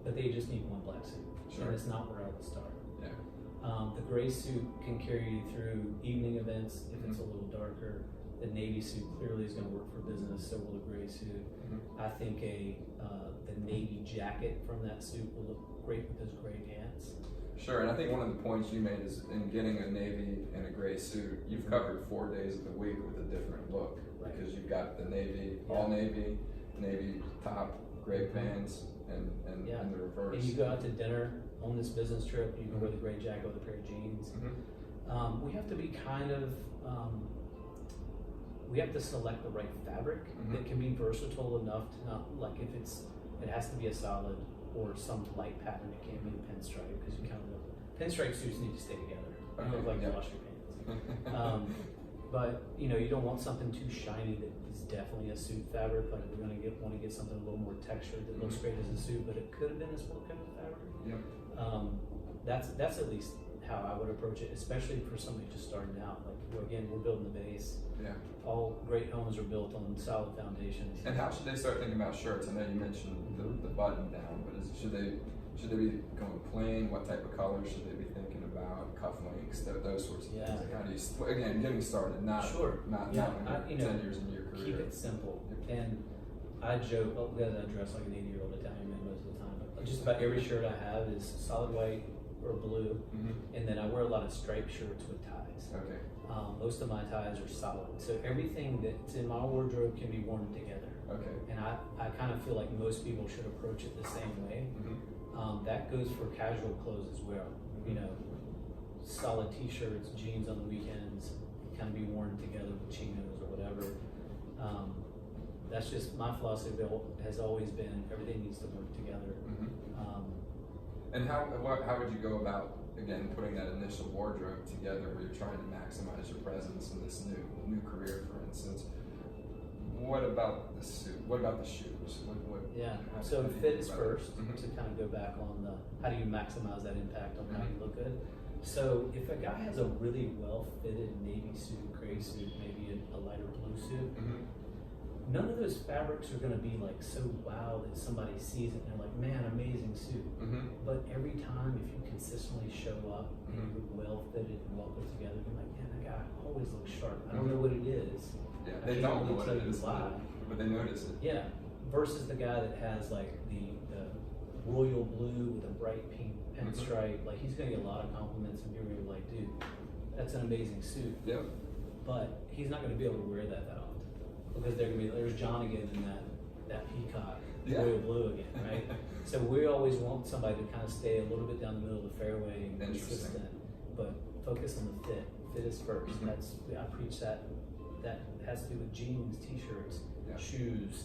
but they just need one black suit. And it's not where I would start. The gray suit can carry you through evening events if it's a little darker. The navy suit clearly is going to work for business, so will the gray suit. I think the navy jacket from that suit will look great with those gray pants. Sure, and I think one of the points you made is in getting a navy and a gray suit, you've covered 4 days of the week with a different look, because you've got the navy, all navy top, gray pants, and the reverse. And you go out to dinner on this business trip, you can wear the gray jacket with a pair of jeans. We have to be we have to select the right fabric that can be versatile enough to not, like if it has to be a solid or some light pattern, it can't be a pinstripe, because you kind of pinstripe suits need to stay together. You look like you wash your pants. But you don't want something too shiny that is definitely a suit fabric. Like we're gonna want to get something a little more textured that looks great as a suit, but it could have been a sport coat fabric. That's at least how I would approach it, especially for somebody just starting out. Like we're building the base. All great homes are built on solid foundations. And how should they start thinking about shirts? I know you mentioned the button down, but should they be going plain? What type of colors should they be thinking about? Cufflinks, those sorts of things. Like how do you, again, getting started, not 10 years into your career. Keep it simple. And I joke, because I dress like an 80-year-old Italian man most of the time, but just about every shirt I have is solid white or blue, and then I wear a lot of striped shirts with ties. Most of my ties are solid, so everything that's in my wardrobe can be worn together. And I kind of feel like most people should approach it the same way. That goes for casual clothes as well. Solid t-shirts, jeans on the weekends, kind of be worn together with chinos or whatever. That's just my philosophy. Has always been everything needs to work together. And how would you go about, again, putting that initial wardrobe together where you're trying to maximize your presence in this new career, for instance? What about the suit? What about the shoes? So fit is first, to kind of go back on how do you maximize that impact on how you look good. So if a guy has a really well-fitted navy suit, gray suit, maybe a lighter blue suit, none of those fabrics are going to be like so wow that somebody sees it and they're like, man, amazing suit. But every time, if you consistently show up and you're well-fitted and well put together, you're like, man, that guy always looks sharp. I don't know what it is. They don't know what it is, but they notice it. Versus the guy that has like the royal blue with a bright pink pinstripe, like he's gonna get a lot of compliments and people are like, dude, that's an amazing suit. But he's not gonna be able to wear that often, because they're gonna be, there's John again in that peacock royal blue again, right? So we always want somebody to kind of stay a little bit down the middle of the fairway and consistent, but focus on the fit. Fit is first. I preach that. That has to do with jeans, t-shirts, shoes.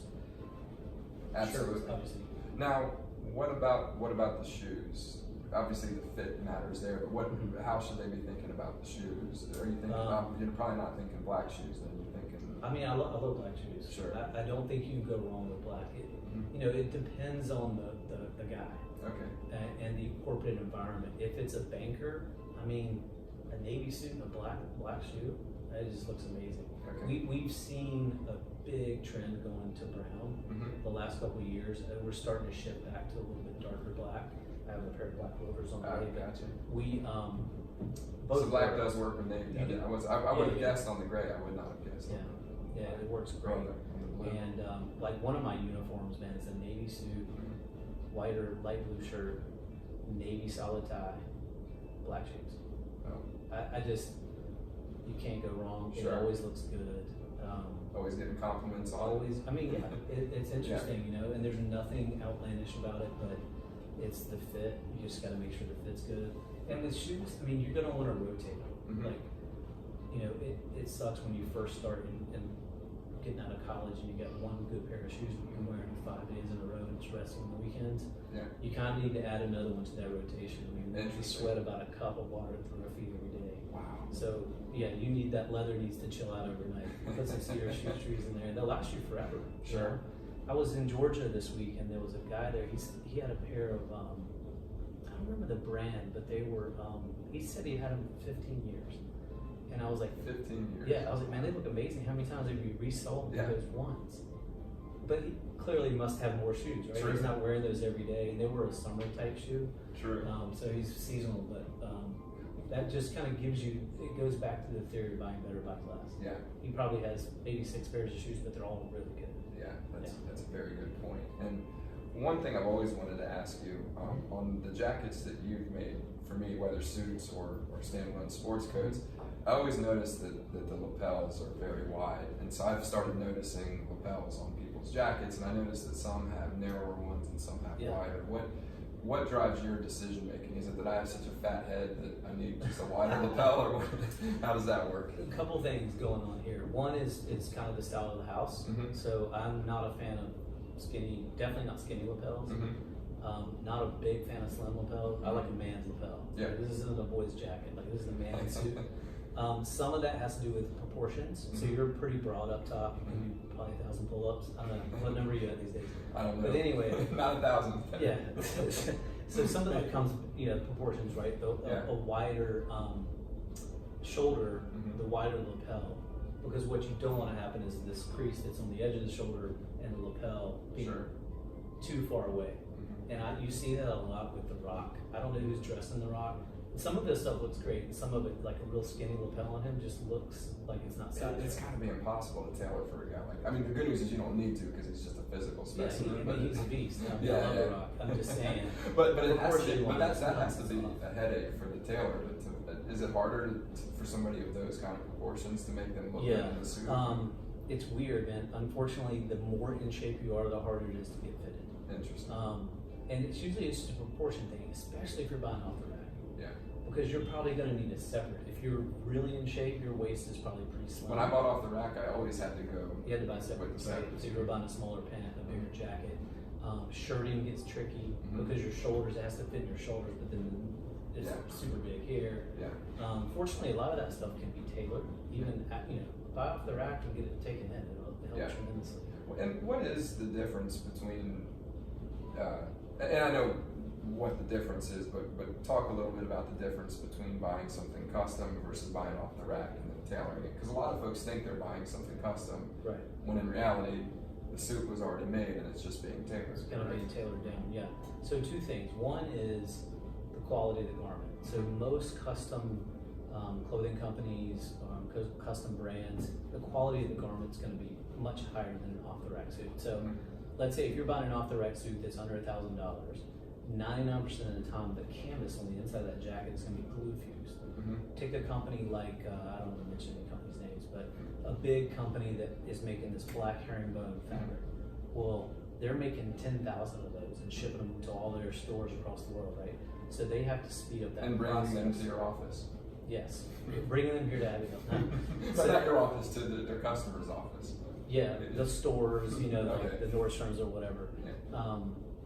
Absolutely. Shirts, obviously. Now, what about the shoes? Obviously, the fit matters there, but how should they be thinking about the shoes? Are you thinking about? You're probably not thinking black shoes. Then you're thinking. I mean, I love black shoes. Sure. I don't think you can go wrong with black. It depends on the guy. And the corporate environment. If it's a banker, I mean, a navy suit and a black shoe, it just looks amazing. We've seen a big trend going to brown the last couple of years. We're starting to shift back to a little bit darker black. I have a pair of black loafers on the way. We both so black does work with navy. I would have guessed on the gray. I would not have guessed. It works great. And like one of my uniforms, man, is a navy suit, white or light blue shirt, navy solid tie, black shoes. I just, you can't go wrong. It always looks good. Always getting compliments on always. I mean, it's interesting, and there's nothing outlandish about it, but it's the fit. You just got to make sure the fit's good. And with shoes, I mean, you're gonna want to rotate them. Like, it sucks when you first start and getting out of college and you got one good pair of shoes that you're wearing 5 days in a row and it's resting on the weekends. You kind of need to add another one to that rotation. I mean, you sweat about a cup of water through our feet every day. So you need that leather needs to chill out overnight. Put some cedar shoe trees in there, and they'll last you forever. I was in Georgia this week, and there was a guy there. He had a pair of I don't remember the brand, but they were. He said he had them 15 years, and I was like, 15 years. Yeah, I was like, man, they look amazing. How many times have you resold those ones? But he clearly must have more shoes, right? He's not wearing those every day, and they were a summer type shoe. So he's seasonal, but that just kind of gives you, it goes back to the theory of buying better, buy less. Yeah. He probably has maybe 6 pairs of shoes, but they're all really good. Yeah, that's a very good point. And one thing I've always wanted to ask you, on the jackets that you've made, for me, whether suits or standalone sports coats, I always noticed that the lapels are very wide. And so I've started noticing lapels on people's jackets, and I noticed that some have narrower ones and some have wider. What drives your decision making? Is it that I have such a fat head that I need just a wider lapel, or how does that work? A couple things going on here. One is kind of the style of the house. So I'm not a fan of skinny, definitely not skinny lapels. Not a big fan of slim lapel. I like a man's lapel. Yeah. Like, this isn't a boy's jacket. Like, this is a man's suit. Some of that has to do with proportions. So you're pretty broad up top. You can do probably 1,000 pull-ups. I don't know what number you at these days. I don't know. But anyway, not 1,000. Yeah. So some of that comes, proportions, right? A wider shoulder, the wider the lapel, because what you don't want to happen is this crease that's on the edge of the shoulder and the lapel being too far away. And you see that a lot with the Rock. I don't know who's dressed in the Rock. Some of this stuff looks great, and some of it, like a real skinny lapel on him, just looks like it's not satisfying. It's got to be impossible to tailor for a guy like that. I mean, the good news is you don't need to, because he's just a physical specimen. Yeah, he's a beast. I love the Rock. I'm just saying. but it has to be, that has to be a headache for the tailor. Is it harder for somebody of those kind of proportions to make them look good in the suit? It's weird, man. Unfortunately, the more in shape you are, the harder it is to get fitted. Interesting. And it's usually just a proportion thing, especially if you're buying off the rack. Yeah. Because you're probably going to need a separate. If you're really in shape, your waist is probably pretty slim. When I bought off the rack, I always had to go. You had to buy separate, right? So you were buying a smaller pant, a bigger jacket. Shirting gets tricky because your shoulders, it has to fit in your shoulders, but then it's super big here. Yeah. Fortunately, a lot of that stuff can be tailored. Even buy off the rack and get it taken in. It'll help tremendously. And what is the difference between? And I know what the difference is, but talk a little bit about the difference between buying something custom versus buying off the rack and then tailoring it. Because a lot of folks think they're buying something custom, right? When in reality, the suit was already made and it's just being tailored. It's going to be tailored down, yeah. So 2 things. One is the quality of the garment. So most custom clothing companies, custom brands, the quality of the garment's going to be much higher than an off-the-rack suit. So let's say if you're buying an off-the-rack suit that's under $1,000, 99% of the time the canvas on the inside of that jacket is going to be glue fused. Take a company like, I don't want to mention any company's names, but a big company that is making this black herringbone fabric. Well, they're making 10,000 of those and shipping them to all their stores across the world, right? So they have to speed up that and bringing process. them to your office. Yes, bringing them here to Abbeydale. But not your office, to their customer's office. Yeah, the stores, like the Nordstroms or whatever. Yeah.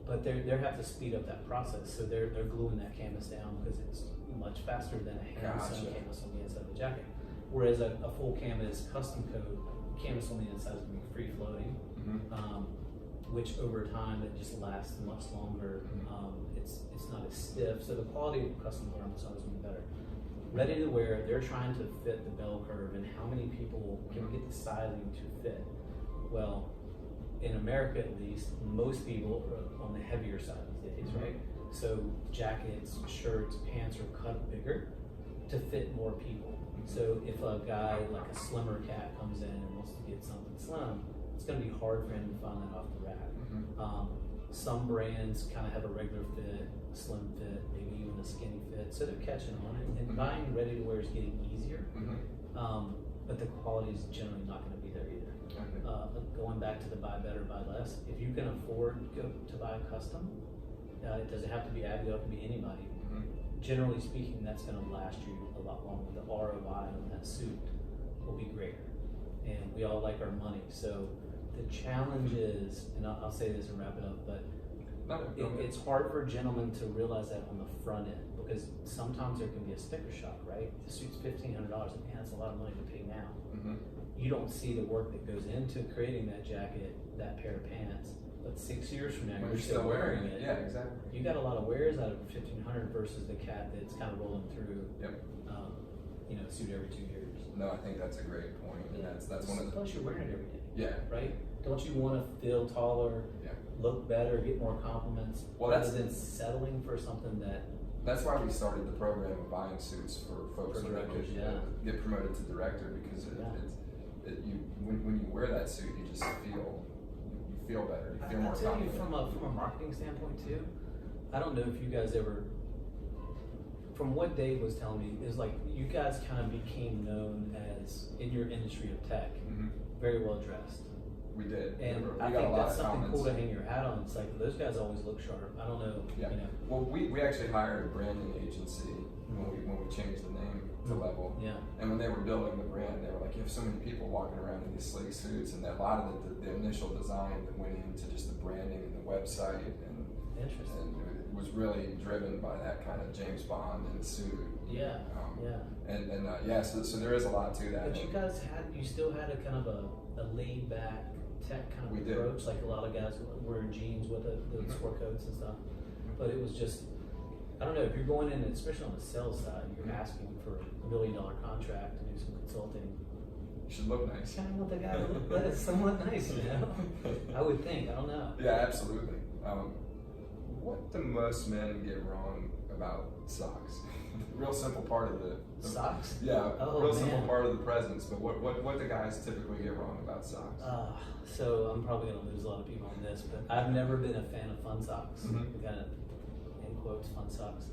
But they have to speed up that process, so they're gluing that canvas down because it's much faster than a hand-sewn canvas on the inside of the jacket. Whereas a full canvas custom coat, canvas on the inside is going to be free floating, which over time it just lasts much longer. It's not as stiff, so the quality of custom garments is always going to be better. Ready to wear, they're trying to fit the bell curve, and how many people can get the sizing to fit? Well, in America at least, most people are on the heavier side these days, right? So jackets, shirts, pants are cut bigger to fit more people. So if a guy like a slimmer cat comes in and wants to get something slim, it's going to be hard for him to find that off the rack. Some brands kind of have a regular fit, a slim fit, maybe even a skinny fit, so they're catching on it. And buying ready to wear is getting easier, but the quality is generally not going to be there either. Going back to the buy better, buy less, if you can afford to buy a custom, it doesn't have to be Abbeydale, it can be anybody. Generally speaking, that's going to last you a lot longer. The ROI on that suit will be greater, and we all like our money. So the challenge is, and I'll say this and wrap it up, but it's hard for gentlemen to realize that on the front end, because sometimes there can be a sticker shock, right? The suit's $1,500, and man, that's a lot of money to pay now. You don't see the work that goes into creating that jacket, that pair of pants, but 6 years from now, you're still wearing it. Yeah, exactly. You got a lot of wears out of $1,500 versus the cat that's kind of rolling through, suit every 2 years. No, I think that's a great point, and that's one of the. Plus, you're wearing it every day. Yeah. Right? Don't you want to feel taller, look better, get more compliments, rather than settling for something that That's why we started the program of buying suits for folks when they could get promoted to director, because when you wear that suit, you just feel better. You feel more confident. From a marketing standpoint too, I don't know if you guys ever, from what Dave was telling me, is like you guys kind of became known as, in your industry of tech, very well dressed. We did. And I think that's something cool to hang your hat on. It's like, those guys always look sharp. I don't know. Yeah. You know. Well, we actually hired a branding agency when we changed the name to Level. Yeah. And when they were building the brand, they were like, you have so many people walking around in these sleek suits, and a lot of the initial design that went into just the branding and the website and it was really driven by that kind of James Bond in the suit. Yeah. So there is a lot to that. But you still had a kind of a laid back tech kind of approach, like a lot of guys wearing jeans with the sport coats and stuff. But it was just, I don't know, if you're going in, especially on the sales side, you're asking for $1 million contract to do some consulting. You should look nice. You kind of want the guy to look that is somewhat nice, you know? I would think, I don't know. Yeah, absolutely. What do most men get wrong about socks? Real simple part of the socks? Yeah, simple part of the presence, but what do guys typically get wrong about socks? So I'm probably going to lose a lot of people on this, but I've never been a fan of fun socks. Kind of, in quotes, fun socks.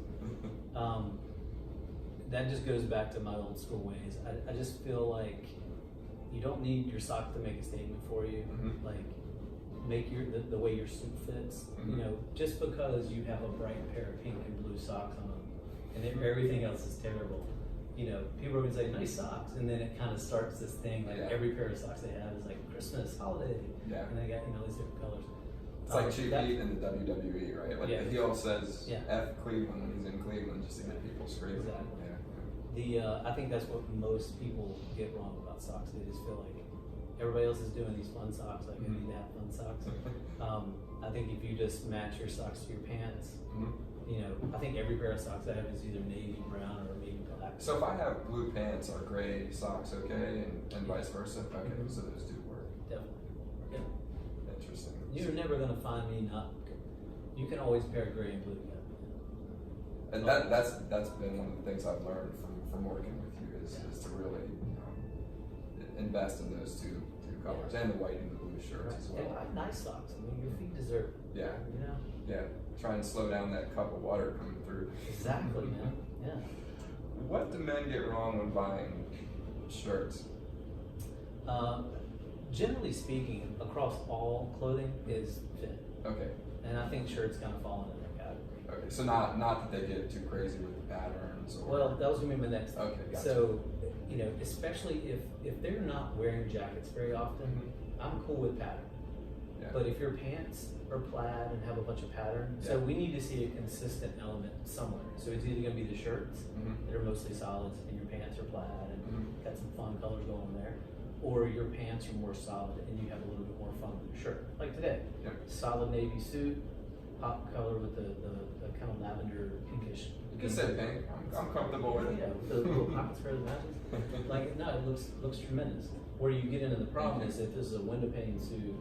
That just goes back to my old school ways. I just feel like you don't need your sock to make a statement for you. Like, make the way your suit fits. You know, just because you have a bright pair of pink and blue socks on, and everything else is terrible. You know, people are gonna say nice socks, and then it kind of starts this thing like every pair of socks they have is like Christmas, holiday, and they got these different colors. It's like Cheap Heat in the WWE, right? Like the heel says F Cleveland when he's in Cleveland, just to get people screaming. Exactly. I think that's what most people get wrong about socks. They just feel like everybody else is doing these fun socks, like I need to have fun socks. I think if you just match your socks to your pants, you know, I think every pair of socks I have is either navy, brown, or maybe black. So if I have blue pants, are gray socks okay, and vice versa? Okay, so those do work. Definitely. Yeah. Interesting. You're never gonna find me not. You can always pair gray and blue together. And that's been one of the things I've learned from working with you is to really invest in those two colors and the white and the blue shirts as well. And I have nice socks. I mean, your feet deserve. Yeah. You know. Yeah. Try and slow down that cup of water coming through. Exactly, man. Yeah. What do men get wrong when buying shirts? Generally speaking, across all clothing is fit. Okay. And I think shirts kind of fall into that category. Okay, so not that they get too crazy with the patterns. Well, that was gonna be my next thing. Okay, gotcha. So, you know, especially if they're not wearing jackets very often, I'm cool with pattern. Yeah. But if your pants are plaid and have a bunch of pattern, so we need to see a consistent element somewhere. So it's either gonna be the shirts that are mostly solids, and your pants are plaid and got some fun colors going on there, or your pants are more solid and you have a little bit more fun with your shirt. Like today, solid navy suit, pop color with the kind of lavender pinkish. You can say pink. I'm comfortable with it. Yeah, with the little pockets for the matches. Like, no, it looks tremendous. Where you get into the problem is if this is a window pane suit,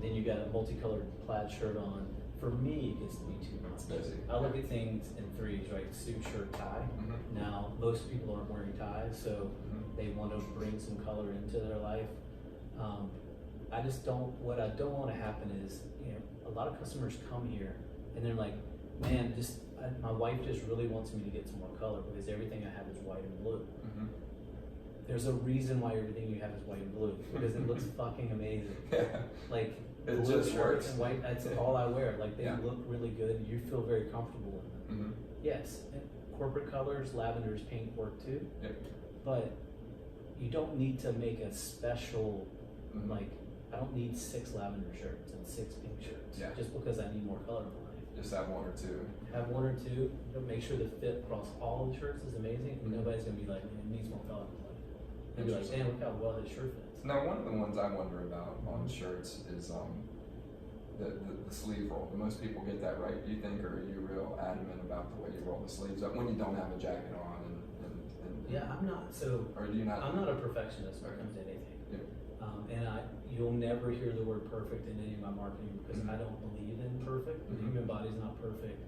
then you got a multicolored plaid shirt on. For me, it gets to be too much. I look at things in threes, right? Suit, shirt, tie. Now, most people aren't wearing ties, so they want to bring some color into their life. What I don't want to happen is, you know, a lot of customers come here and they're like, man, my wife just really wants me to get some more color because everything I have is white and blue. There's a reason why everything you have is white and blue, because it looks fucking amazing. Like, it blue just shirts works. and white, that's all I wear. Like, they look really good. You feel very comfortable in them. Yes, and corporate colors, lavenders, pink work too. But you don't need to make a special, like, I don't need 6 lavender shirts and 6 pink shirts. Just because I need more color in my life. Just have 1 or 2. Have 1 or 2. Make sure the fit across all the shirts is amazing. And nobody's gonna be like, man, it needs more color. They'll be like, damn, look how well this shirt fits. Now, one of the ones I wonder about on shirts is the sleeve roll. Do most people get that right, do you think, or are you real adamant about the way you roll the sleeves up when you don't have a jacket on? I'm not. So, or do you not? I'm not a perfectionist when it comes to anything. And you'll never hear the word perfect in any of my marketing because I don't believe in perfect. The human body's not perfect.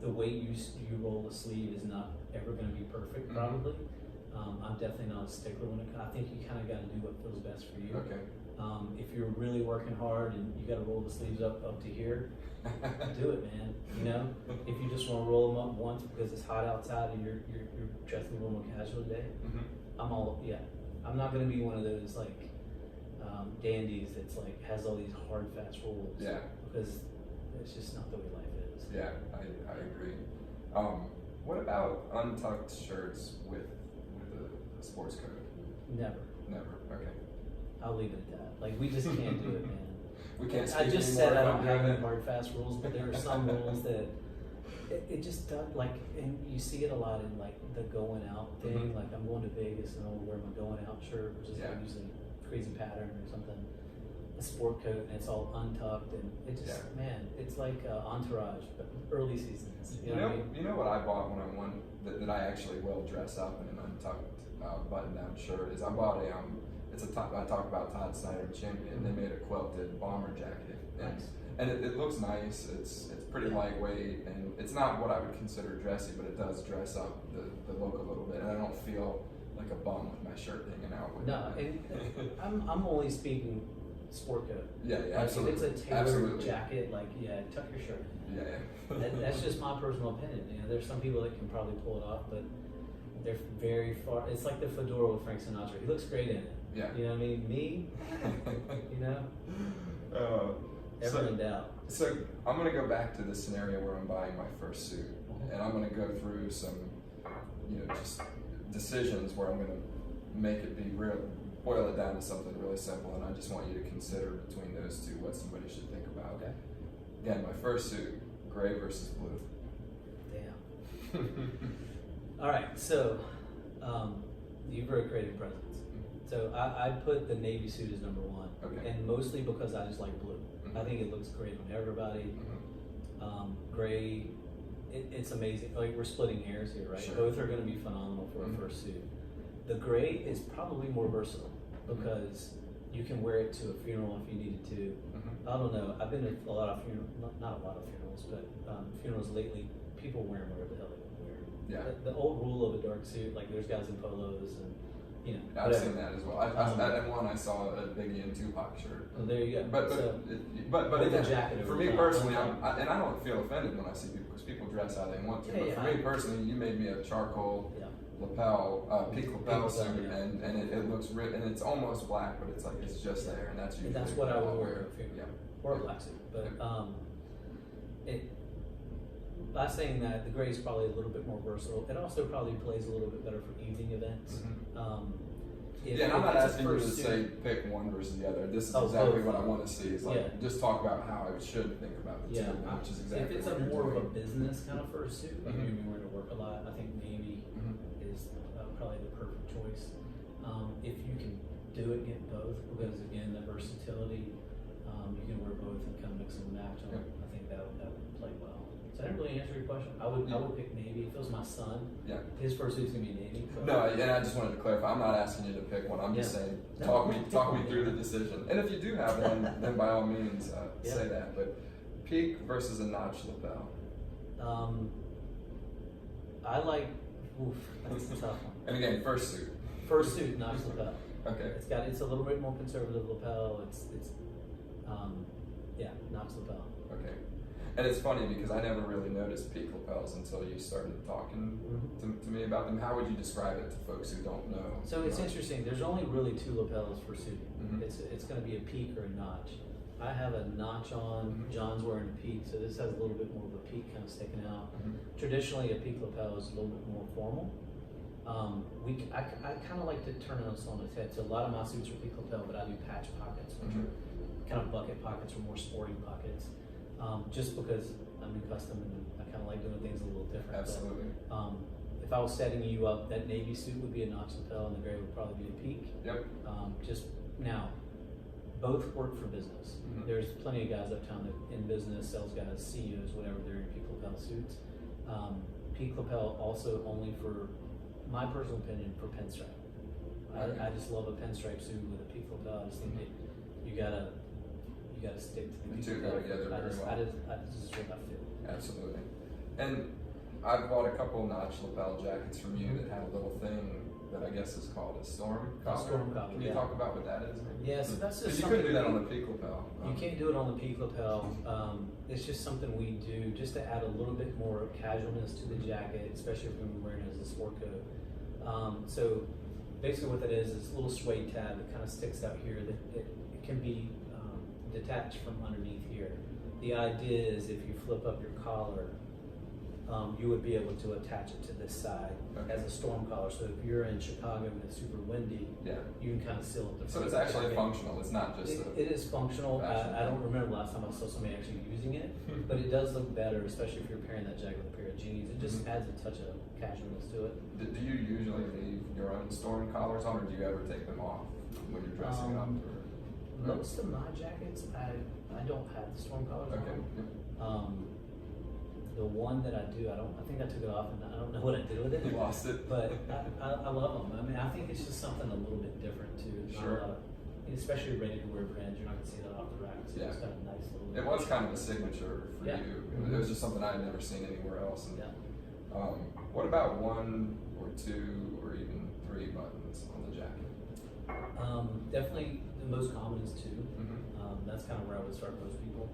the way you roll the sleeve is not ever going to be perfect, probably. I'm definitely not a stickler when I think you kind of got to do what feels best for you. Okay. If you're really working hard and you got to roll the sleeves up to here, do it, man. You know, if you just want to roll them up once because it's hot outside and you're dressing a little more casual today, I'm not going to be one of those like dandies that's like has all these hard fast rolls. Yeah. Because it's just not the way life is. Yeah, I agree. What about untucked shirts with a sports coat? Never. Okay. I'll leave it at that. Like, we just can't do it, man. We can't. I just said I don't have any hard fast rules, but there are some rules that it just does. Like, and you see it a lot in like the going out thing. Like, I'm going to Vegas and I'll wear my going out shirt, which is like usually a crazy pattern or something. A sport coat and it's all untucked and it just man, it's like Entourage, but early seasons. You know what I bought when I won that I actually will dress up in an untucked button-down shirt is I bought a I talk about Todd Snyder Champion. They made a quilted bomber jacket, and it looks nice. It's pretty lightweight, and it's not what I would consider dressy, but it does dress up the look a little bit, and I don't feel like a bum with my shirt hanging out. And I'm only speaking sport coat. Yeah, like absolutely. If it's a tailored jacket, like tuck your shirt in. Yeah. That's just my personal opinion. You know, there's some people that can probably pull it off, but they're very far. It's like the fedora with Frank Sinatra. He looks great in it. Yeah. You know what I mean? Me, you know? Ever in doubt. So I'm going to go back to the scenario where I'm buying my first suit, and I'm going to go through some, just decisions where I'm going to make it be boil it down to something really simple, and I just want you to consider between those two what somebody should think about. Okay. Again, my first suit, gray versus blue. Damn. All right, so you've very creative presence. So I put the navy suit as number one, and mostly because I just like blue. I think it looks great on everybody. Gray, it's amazing. Like, we're splitting hairs here, right? Sure. Both are going to be phenomenal for a first suit. The gray is probably more versatile because you can wear it to a funeral if you needed to. I don't know. I've been to a lot of funerals, not a lot of funerals, but funerals lately. People wearing whatever the hell they want to wear. Yeah. The old rule of a dark suit, like there's guys in polos and. I've seen that as well. I saw a Biggie and Tupac shirt. Well, there you go. But with again, a jacket for me personally, and I don't feel offended when I see people because people dress how they want to. But for me personally, you made me a charcoal lapel, peak lapel suit, and it looks and it's almost black, but it's like it's just there, and that's usually what I would wear. Or a black suit, but by saying that, the gray is probably a little bit more versatile. It also probably plays a little bit better for evening events. And I'm not asking you to say pick one versus the other. This is exactly what I want to see. Is like just talk about how I should think about the two, which is exactly. If it's what more doing. of a business kind of first suit, like you're going to work a lot, I think navy is probably the perfect choice. If you can do it, get both, because again, the versatility, you can wear both and kind of mix and match. I think that would play well. So I didn't really answer your question. I would pick navy. If it was my son, his first suit's gonna be navy. No, and I just wanted to clarify. I'm not asking you to pick one. I'm just saying talk me through the decision. And if you do have one, then by all means say that. But peak versus a notch lapel. I like. That's a tough one. And again, first suit. First suit, notch lapel. Okay. It's a little bit more conservative lapel. It's notch lapel. Okay. And it's funny because I never really noticed peak lapels until you started talking to me about them. How would you describe it to folks who don't know? So it's interesting. There's only really two lapels for suiting. It's going to be a peak or a notch. I have a notch on. John's wearing a peak, so this has a little bit more of a peak kind of sticking out. Traditionally, a peak lapel is a little bit more formal. I kind of like to turn this on its head. So a lot of my suits are peak lapel, but I do patch pockets, which are kind of bucket pockets or more sporting pockets. Just because I'm in custom and I kind of like doing things a little different. Absolutely. But, if I was setting you up, that navy suit would be a notch lapel and the gray would probably be a peak. Yep. Just now, both work for business. There's plenty of guys uptown that in business, sales guys, CEOs, whatever, they're in peak lapel suits. Peak lapel also only for, my personal opinion, for pinstripe. I just love a pinstripe suit with a peak lapel. I just think you gotta stick to the two go together very well. I just what I feel. Absolutely. And I've bought a couple notch lapel jackets from you that have a little thing that I guess is called a storm collar. Storm collar, Can you yeah. talk about what that is? Yeah, so that's just Because you something couldn't do that on the peak lapel. You can't do it on the peak lapel. It's just something we do just to add a little bit more casualness to the jacket, especially if you're wearing it as a sport coat. So basically what that is a little suede tab that kind of sticks out here that it can be detached from underneath here. The idea is if you flip up your collar, you would be able to attach it to this side as a storm collar. So if you're in Chicago and it's super windy, you can kind of seal it. So it's actually functional. It's not just. It is functional. I don't remember the last time I saw somebody actually using it, but it does look better, especially if you're pairing that jacket with a pair of jeans. It just adds a touch of casualness to it. Do you usually leave your own storm collars on, or do you ever take them off when you're dressing up? Most of my jackets, I don't have the storm collars on. The one that I do, I think I took it off and I don't know what I did with it. You lost it. But I love them. I mean, I think it's just something a little bit different too. Sure. Especially ready to wear brands, you're not gonna see that off the rack. So it's kind of nice little. It was kind of a signature for you. It was just something I had never seen anywhere else. And, what about 1 or 2 or even 3 buttons on the jacket? Definitely the most common is 2. That's kind of where I would start most people.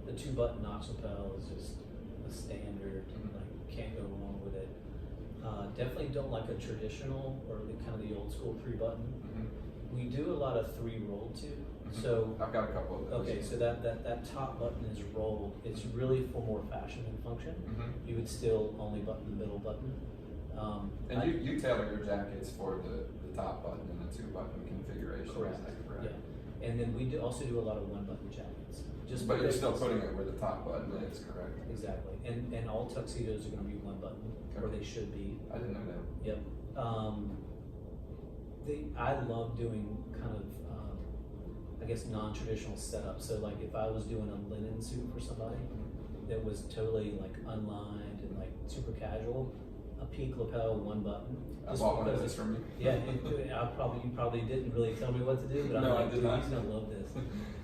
The 2-button notch lapel is just a standard, like can't go wrong with it. Definitely don't like a traditional or kind of the old school 3-button. We do a lot of 3 rolled too. So I've got a couple of those. Okay, so that top button is rolled. It's really for more fashion and function. You would still only button the middle button. And you tailor your jackets for the top button and the 2-button configuration. Correct. Yeah. And then we also do a lot of 1-button jackets. But you're still putting it where the top button is, correct? Exactly. And all tuxedos are going to be 1 button, or they should be. I didn't know that. Yep. I love doing kind of, I guess, non-traditional setups. So like if I was doing a linen suit for somebody that was totally like unlined and like super casual, a peak lapel 1 button. I bought one of those from you. Yeah, you probably didn't really tell me what to do, but I'm like, dude, he's gonna love this.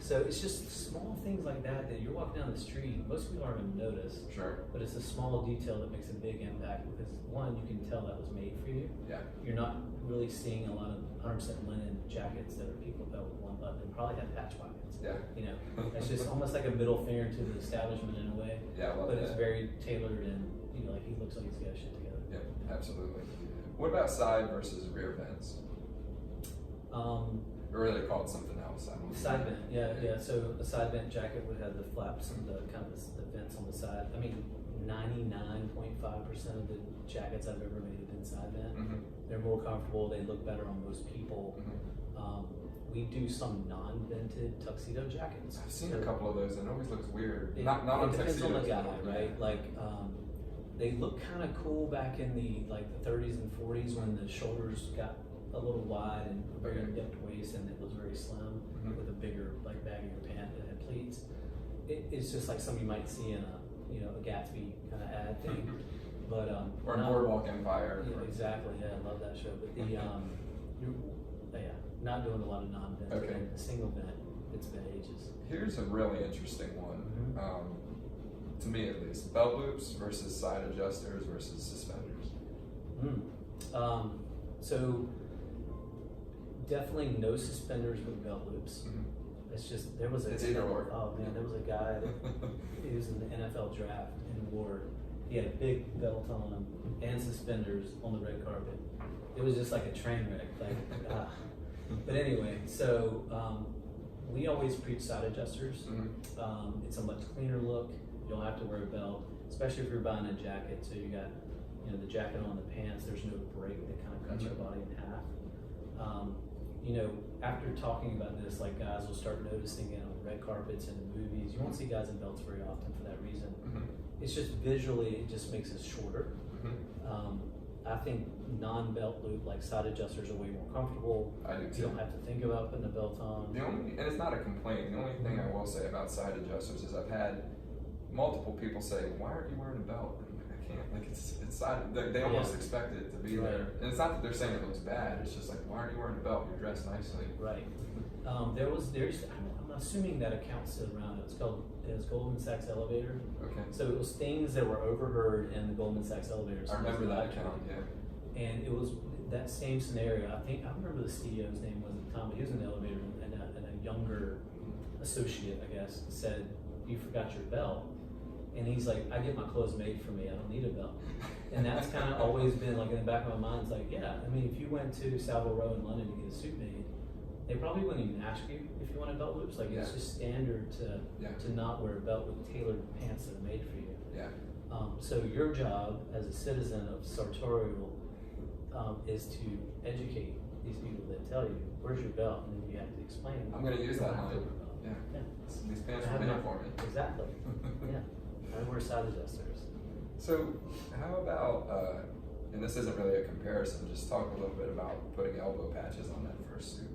So it's just small things like that you're walking down the street, most people aren't gonna notice. Sure. But it's a small detail that makes a big impact because 1, you can tell that was made for you. Yeah. You're not really seeing a lot of 100% linen jackets that are peak lapel with 1 button and probably have patch pockets. Yeah. You know, it's just almost like a middle finger to the establishment in a way. Yeah, I love but that. It's very tailored and like he looks like he's got shit together. Yeah, absolutely. What about side versus rear vents? Or are they called something else? I don't know. Side vent, yeah. So a side vent jacket would have the flaps and the kind of the vents on the side. I mean, 99.5% of the jackets I've ever made have been side vent. They're more comfortable. They look better on most people. We do some non-vented tuxedo jackets. I've seen a couple of those, and it always looks weird. Not it on depends tuxedos. on the guy, right? Like, they look kind of cool back in the 30s and 40s when the shoulders got a little wide and very dipped waist, and it was very slim with a bigger, like baggier pant that had pleats. It's just like something you might see in a Gatsby kind of ad thing, but or in Boardwalk Empire. Yeah, exactly. Yeah, I love that show. But not doing a lot of non-vent. Okay. A single vent, it's been ages. Here's a really interesting one. To me at least, belt loops versus side adjusters versus suspenders. So definitely no suspenders with belt loops. It's just it's either or. Oh man, there was a guy that he was in the NFL draft and he had a big belt on and suspenders on the red carpet. It was just like a train wreck. But anyway, so we always preach side adjusters. It's a much cleaner look. You don't have to wear a belt, especially if you're buying a jacket. So you got, the jacket on the pants. There's no break that kind of cuts your body in half. After talking about this, like guys will start noticing it on red carpets and the movies. You won't see guys in belts very often for that reason. It's just visually, it just makes us shorter. I think non-belt loop, like side adjusters, are way more comfortable. I do too. You don't have to think about putting a belt on. And it's not a complaint. The only thing I will say about side adjusters is I've had multiple people say, "Why aren't you wearing a belt?" I can't. Like it's side. They almost expect it to be there, and it's not that they're saying it looks bad. It's just like, why aren't you wearing a belt? You're dressed nicely. Right. I'm assuming that account still around. It was Goldman Sachs Elevator. Okay. So it was things that were overheard in the Goldman Sachs elevators. I remember that account. Yeah. And it was that same scenario. I remember the CEO's name wasn't Tom, but he was in the elevator, and a younger associate, I guess, said, "You forgot your belt." And he's like, "I get my clothes made for me. I don't need a belt." And that's kind of always been like in the back of my mind. It's like, yeah, I mean, if you went to Savile Row in London to get a suit made, they probably wouldn't even ask you if you want a belt loops. Like it's just standard to not wear a belt with tailored pants that are made for you. Yeah. So your job as a citizen of Sartorial is to educate these people that tell you, "Where's your belt?" And then you have to explain. I'm going to use that line. Yeah. These pants are made for me. Exactly. Yeah. I wear side adjusters. So how about, and this isn't really a comparison, just talk a little bit about putting elbow patches on that first suit.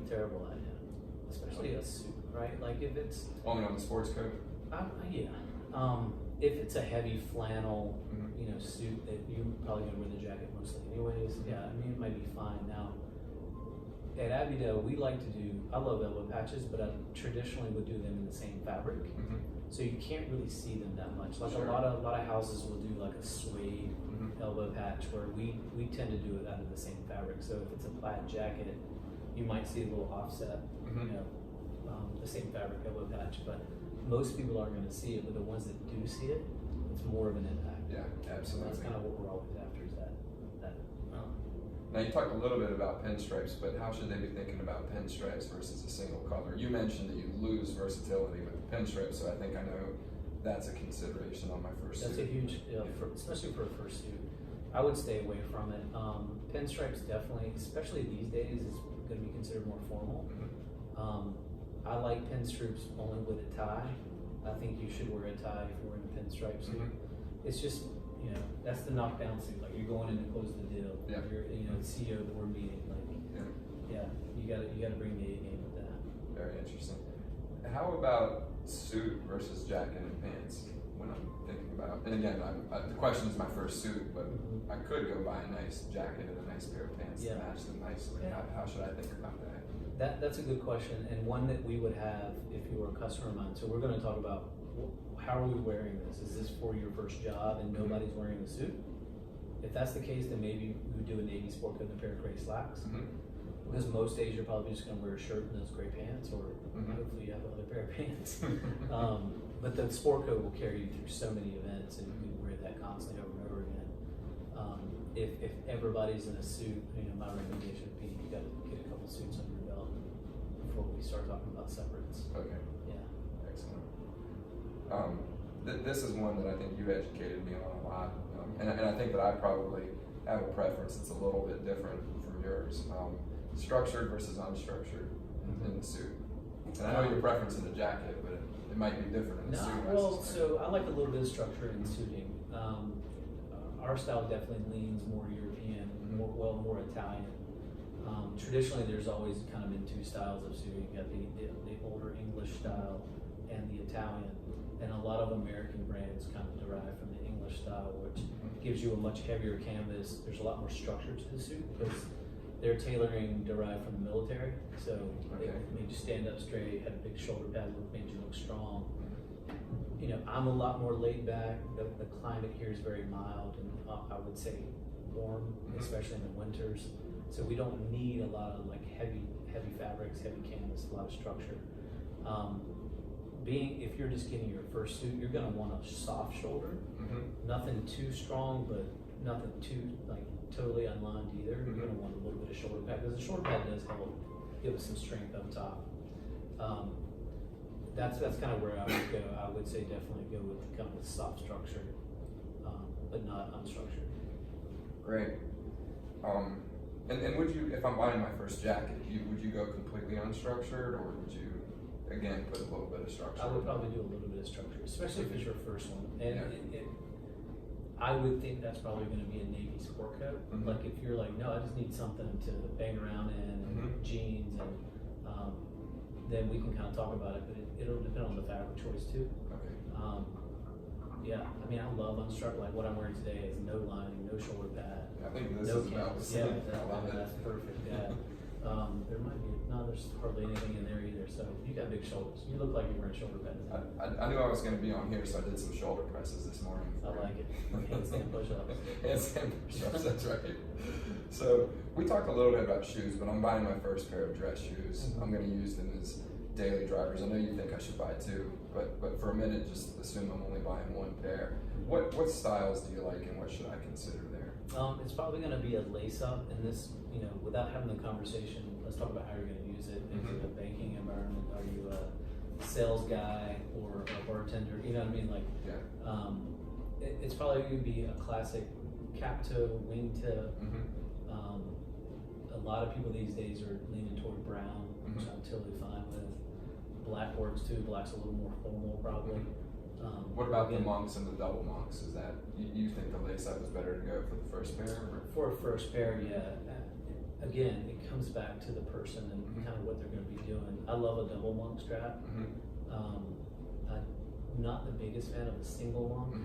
Terrible idea. Especially a suit, right? Like if it's... Only on the sports coat? Yeah. If it's a heavy flannel, suit that you're probably gonna wear the jacket mostly anyways, yeah, I mean, it might be fine. Now, at Abbeydale, we like to do, I love elbow patches, but I traditionally would do them in the same fabric. So you can't really see them that much. Like a lot of houses will do like a suede elbow patch, where we tend to do it out of the same fabric. So if it's a plaid jacket, you might see a little offset, the same fabric elbow patch, but most people aren't going to see it. But the ones that do see it, it's more of an impact. Yeah, absolutely. That's kind of what we're always after, is that. Now you talked a little bit about pinstripes, but how should they be thinking about pinstripes versus a single color? You mentioned that you lose versatility with the pinstripes, so I think I know that's a consideration on my first suit. That's a huge, especially for a first suit. I would stay away from it. Pinstripes definitely, especially these days, is going to be considered more formal. I like pinstripes only with a tie. I think you should wear a tie if you're wearing a pinstripe suit. It's just, that's the knockdown suit. Like you're going in to close the deal. Yeah. You're, the CEO board meeting. Like, you gotta bring the A game with that. Very interesting. How about suit versus jacket and pants? When I'm thinking about, and again, the question is my first suit, but I could go buy a nice jacket and a nice pair of pants to match them nicely. How should I think about that? That's a good question, and one that we would have if you were a customer of mine. So we're going to talk about how are we wearing this? Is this for your first job and nobody's wearing a suit? If that's the case, then maybe we would do a navy sport coat and a pair of gray slacks. Because most days you're probably just going to wear a shirt and those gray pants, or hopefully you have another pair of pants. But the sport coat will carry you through so many events, and you can wear that constantly over and over again. If everybody's in a suit, my recommendation would be you got to get a couple suits under your belt before we start talking about separates. Okay. Yeah. Excellent. This is one that I think you educated me on a lot, and I think that I probably have a preference that's a little bit different from yours. Structured versus unstructured in the suit. And I know your preference in the jacket, but it might be different in the suit. Well, so I like a little bit of structure in suiting. Our style definitely leans more European, more Italian. Traditionally, there's always kind of been two styles of suiting. You got the older English style and the Italian. And a lot of American brands kind of derive from the English style, which gives you a much heavier canvas. There's a lot more structure to the suit because their tailoring derived from the military. So it made you stand up straight, had a big shoulder pad, made you look strong. I'm a lot more laid back. The climate here is very mild and I would say warm, especially in the winters. So we don't need a lot of like heavy fabrics, heavy canvas, a lot of structure. If you're just getting your first suit, you're gonna want a soft shoulder. Nothing too strong, but nothing too like totally unlined either. You're gonna want a little bit of shoulder pad because the shoulder pad does help give us some strength up top. That's kind of where I would go. I would say definitely go with kind of a soft structure, but not unstructured. Great. And would you, if I'm buying my first jacket, would you go completely unstructured, or would you again put a little bit of structure? I would probably do a little bit of structure, especially if it's your first one. And I would think that's probably going to be a navy sport coat. Like if you're like, no, I just need something to bang around in, and jeans, and then we can kind of talk about it. But it'll depend on the fabric choice too. Yeah, I mean, I love unstruck. Like what I'm wearing today is no lining, no shoulder pad. I think this no is about the canvas. same. Yeah, I love it. that's perfect. Yeah. There might be there's hardly anything in there either. So you got big shoulders. You look like you're wearing shoulder pads. I knew I was going to be on here, so I did some shoulder presses this morning. I like it. Handstand push-ups. Handstand push-ups. That's right. So we talked a little bit about shoes, but I'm buying my first pair of dress shoes. Mm-hmm. I'm going to use them as daily drivers. I know you think I should buy two, but for a minute, just assume I'm only buying one pair. What styles do you like, and what should I consider there? It's probably going to be a lace-up, and this, without having the conversation, let's talk about how you're going to use it. Is it a banking environment? Are you a sales guy or a bartender? You know what I mean? Like, yeah. It's probably going to be a classic cap toe, wing tip. A lot of people these days are leaning toward brown, which I'm totally fine with. Black works too. Black's a little more formal, probably. What about the monks and the double monks? Is that you think the lace up is better to go for the first pair? Or? For a first pair, yeah. Again, it comes back to the person and kind of what they're going to be doing. I love a double monk strap. I'm not the biggest fan of a single monk.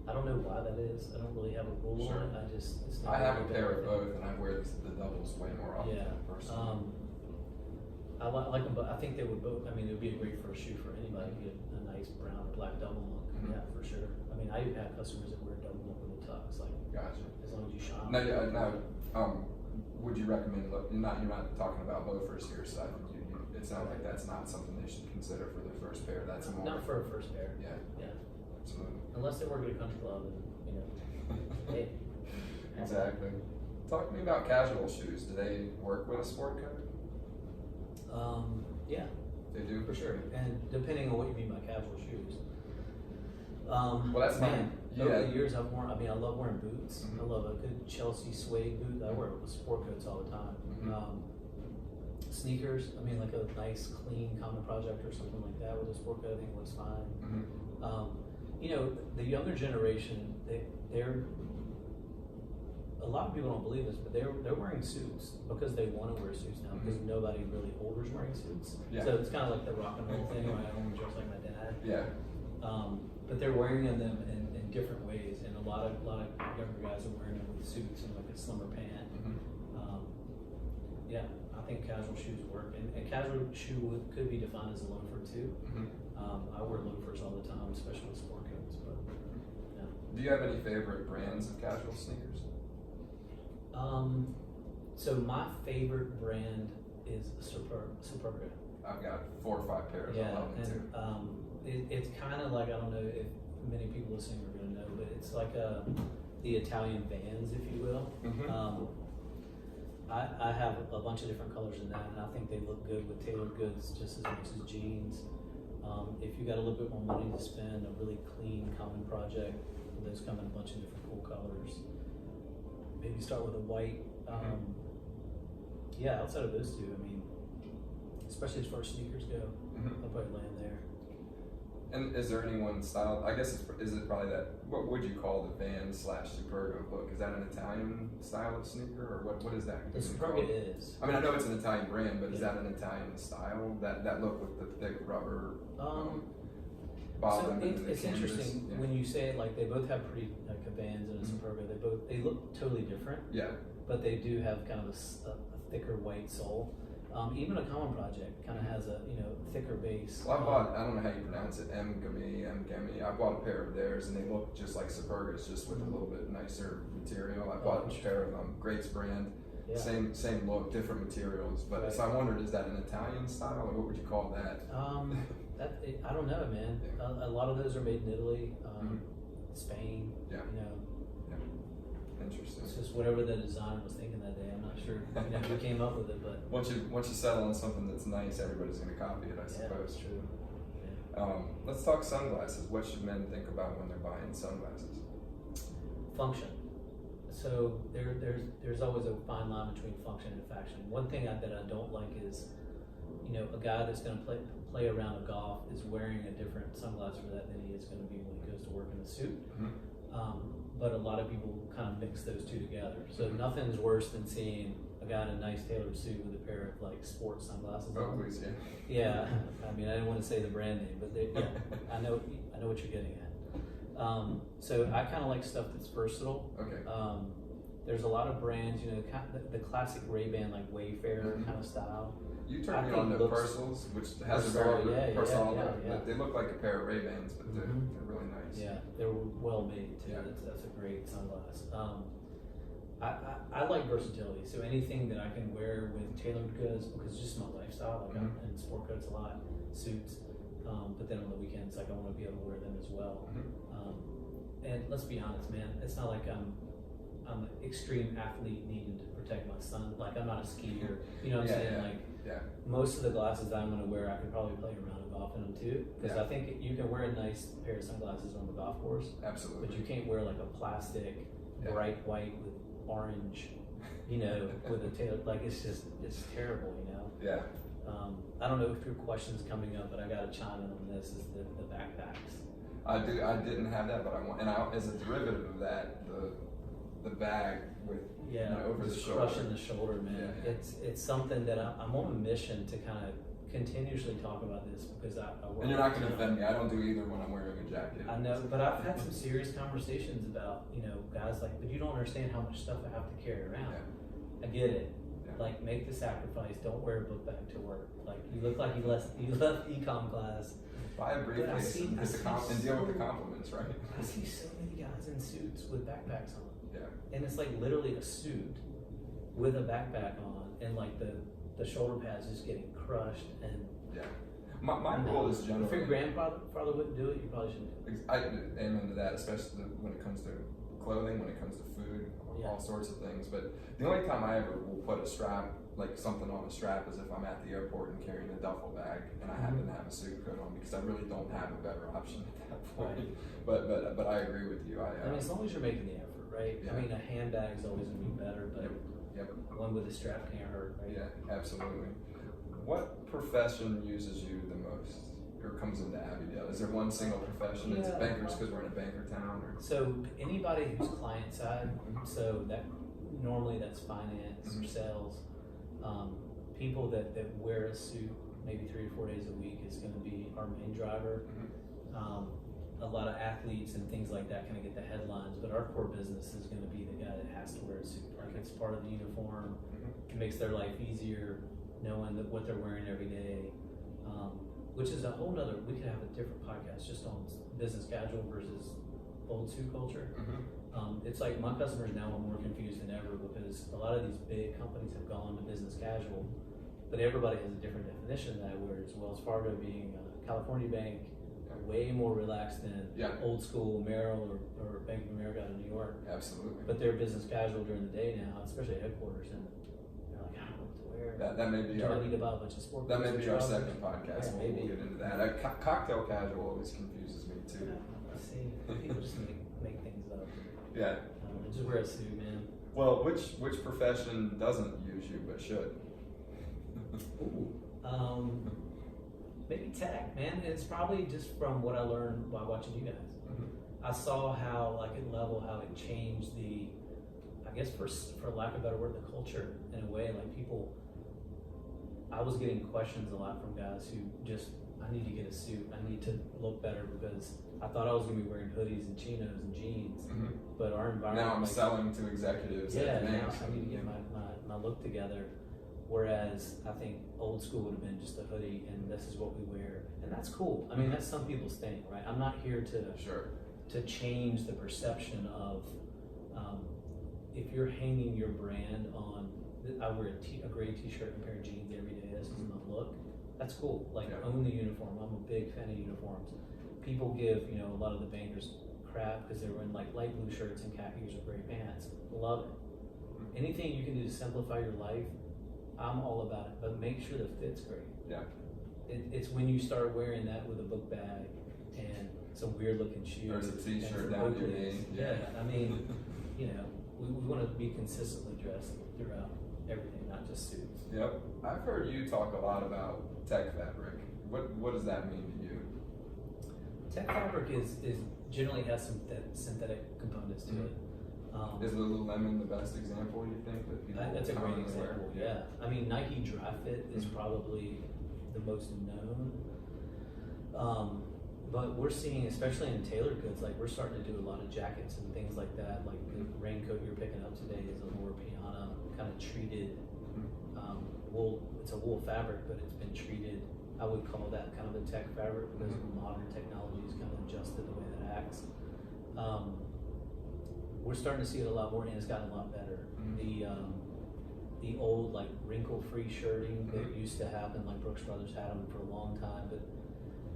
I don't know why that is. I don't really have a rule on it. I have a pair of both, and I wear the doubles way more often. Yeah. Personally. I like them, but I think they would both. I mean, it would be a great first shoe for anybody. Get a nice brown or black double monk. Yeah, for sure. I mean, I even have customers that wear double monk with a tux. Like, gotcha. As long as you shop. Now, would you recommend? You're not talking about loafers here, so it sounds like that's not something they should consider for their first pair. That's more not for a first pair. Yeah. Yeah. Absolutely. Unless they work at a country club, and hey. Exactly. Talk to me about casual shoes. Do they work with a sport coat? Yeah. They do, for sure. And depending on what you mean by casual shoes. Well, that's man. Yeah. Over the years, I've worn. I mean, I love wearing boots. I love a good Chelsea suede boot. I wear it with sport coats all the time. Sneakers. I mean, like a nice, clean common project or something like that with a sport coat. I think looks fine. The younger generation, they're. A lot of people don't believe this, but they're wearing suits because they want to wear suits now because nobody really older is wearing suits. Yeah. So it's kind of like the rock and roll thing, right? I want to dress like my dad. Yeah. But they're wearing them in different ways, and a lot of younger guys are wearing them with suits and like a slimmer pant. Yeah, I think casual shoes work, and a casual shoe could be defined as a loafer too. I wear loafers all the time, especially with sport coats. But yeah. Do you have any favorite brands of casual sneakers? So my favorite brand is Superga. I've got 4 or 5 pairs. Yeah, I love them too. it's kind of like, I don't know if many people listening are going to know, but it's like the Italian Vans, if you will. I have a bunch of different colors in that, and I think they look good with tailored goods just as much as jeans. If you got a little bit more money to spend, a really clean common project, those come in a bunch of different cool colors. Maybe start with a white. Yeah, outside of those two, I mean, especially as far as sneakers go, I'll probably land there. And is there any one style? I guess is it probably that? What would you call the Van/Superga look? Is that an Italian style of sneaker, or what is that? The Superga is. I mean, I know it's an Italian brand, but is that an Italian style? That look with the thick rubber bottom. So it's interesting when you say it. Like they both have pretty like a Vans and a Superga. They look totally different. Yeah. But they do have kind of a thicker white sole. Even a common project kind of has a thicker base. Well, I don't know how you pronounce it, Mgami. I bought a pair of theirs, and they look just like Supergas, just with a little bit nicer material. I bought a pair of Greats brand, same look, different materials. But so I wondered, is that an Italian style, or what would you call that? I don't know, man. A lot of those are made in Italy, Spain. Yeah. Interesting. It's just whatever the designer was thinking that day. I'm not sure who came up with it, but once you settle on something that's nice, everybody's going to copy it, I suppose. Yeah, that's true. Yeah. Let's talk sunglasses. What should men think about when they're buying sunglasses? Function. So there's always a fine line between function and faction. One thing that I don't like is, a guy that's going to play a round of golf is wearing a different sunglass for that than he is going to be when he goes to work in a suit. But a lot of people kind of mix those two together. So nothing's worse than seeing a guy in a nice tailored suit with a pair of like sports sunglasses on. Please, yeah. Yeah, I mean, I didn't want to say the brand name, but I know what you're getting at. So I kind of like stuff that's versatile. Okay. There's a lot of brands, you know, the classic Ray-Ban like Wayfarer kind of style. You turned me on to Persils, which has a very personal look. Yeah. They look like a pair of Ray-Bans, but they're really nice. Yeah, they're well made too. Yeah. That's a great sunglass. I like versatility, so anything that I can wear with tailored goods, because it's just my lifestyle. Like I'm in sport coats a lot, suits, but then on the weekends, like I want to be able to wear them as well. And let's be honest, man, it's not like I'm an extreme athlete needing to protect my sun. Like I'm not a skier, you know what I'm saying? Like most of the glasses that I'm going to wear, I could probably play a round of golf in them too, because I think you can wear a nice pair of sunglasses on the golf course. Absolutely. But you can't wear like a plastic, bright white with orange, you know, with a tail. Like it's terrible, you know. Yeah. I don't know if your question's coming up, but I got to chime in on this. Is the backpacks? I didn't have that, but I want, and as a derivative of that, the bag with over the shoulder, crushing the shoulder, man. Yeah. It's something that I'm on a mission to kind of continuously talk about this, because I work. And you're not going to offend me. I don't do either when I'm wearing a jacket. I know, but I've had some serious conversations about, you know, guys like, but you don't understand how much stuff I have to carry around. Yeah. I get it. Yeah. Like, make the sacrifice. Don't wear a book bag to work. Like, you look like you left econ class. Buy a briefcase and deal with the compliments, right? I see so many guys in suits with backpacks on. Yeah. And it's like literally a suit with a backpack on, and like the shoulder pads just getting crushed. And my rule is generally, if your grandfather wouldn't do it, you probably shouldn't do it. I am into that, especially when it comes to clothing, when it comes to food, all sorts of things. But the only time I ever will put a strap, like something on a strap, is if I'm at the airport and carrying a duffel bag and I happen to have a suit coat on, because I really don't have a better option at that point. Right. But I agree with you. I mean, as long as you're making the effort, right? Yeah. I mean, a handbag is always going to be better, but one with a strap can't hurt, right? Yeah, absolutely. What profession uses you the most, or comes into Abbeydale? Is there one single profession? It's bankers, because we're in a banker town. Or? So anybody who's client side, so that normally that's finance or sales. People that wear a suit maybe 3 or 4 days a week is going to be our main driver. A lot of athletes and things like that kind of get the headlines, but our core business is going to be the guy that has to wear a suit. Like it's part of the uniform. It makes their life easier knowing that what they're wearing every day, which is a whole nother, we could have a different podcast just on business casual versus old suit culture. It's like my customers now are more confused than ever, because a lot of these big companies have gone to business casual, but everybody has a different definition of that, whereas Wells Fargo being a California bank, way more relaxed than old school Merrill or Bank of America out of New York. Absolutely. But they're business casual during the day now, especially at headquarters, and they're like, I don't know what to wear. That may be I need to buy a bunch of sport. That may be our second podcast. We'll get into that. Cocktail casual always confuses me too. See, people just make things up. Yeah. Just wear a suit, man. Well, which profession doesn't use you but should? Maybe tech, man. It's probably just from what I learned by watching you guys. I saw how, like at level, how it changed the, I guess for lack of a better word, the culture in a way. Like people, I was getting questions a lot from guys who just, I need to get a suit. I need to look better, because I thought I was going to be wearing hoodies and chinos and jeans, but our environment. Now I'm selling to executives. Yeah, now I need to get my look together. Whereas I think old school would have been just a hoodie and this is what we wear, and that's cool. I mean, that's some people's thing, right? I'm not here to change the perception of if you're hanging your brand on. I wear a gray t-shirt and a pair of jeans every day. This is my look. That's cool. Like own the uniform. I'm a big fan of uniforms. People give a lot of the bankers crap because they're wearing like light blue shirts and khakis or gray pants. Love it. Anything you can do to simplify your life, I'm all about it, but make sure the fit's great. Yeah. It's when you start wearing that with a book bag and some weird looking shoes. There's a t-shirt down your knee. Yeah. I mean, we want to be consistently dressed throughout everything, not just suits. Yep. I've heard you talk a lot about tech fabric. What does that mean to you? Tech fabric is generally has some synthetic components to it. Is Lululemon the best example, you think? That's a great example, yeah. I mean, Nike Dry Fit is probably the most known. But we're seeing, especially in tailored goods, like we're starting to do a lot of jackets and things like that. Like the raincoat you're picking up today is a Loro Piana kind of treated wool. It's a wool fabric, but it's been treated. I would call that kind of a tech fabric because modern technology has kind of adjusted the way that it acts. We're starting to see it a lot more, and it's gotten a lot better. The old like wrinkle-free shirting that used to happen, like Brooks Brothers had them for a long time, but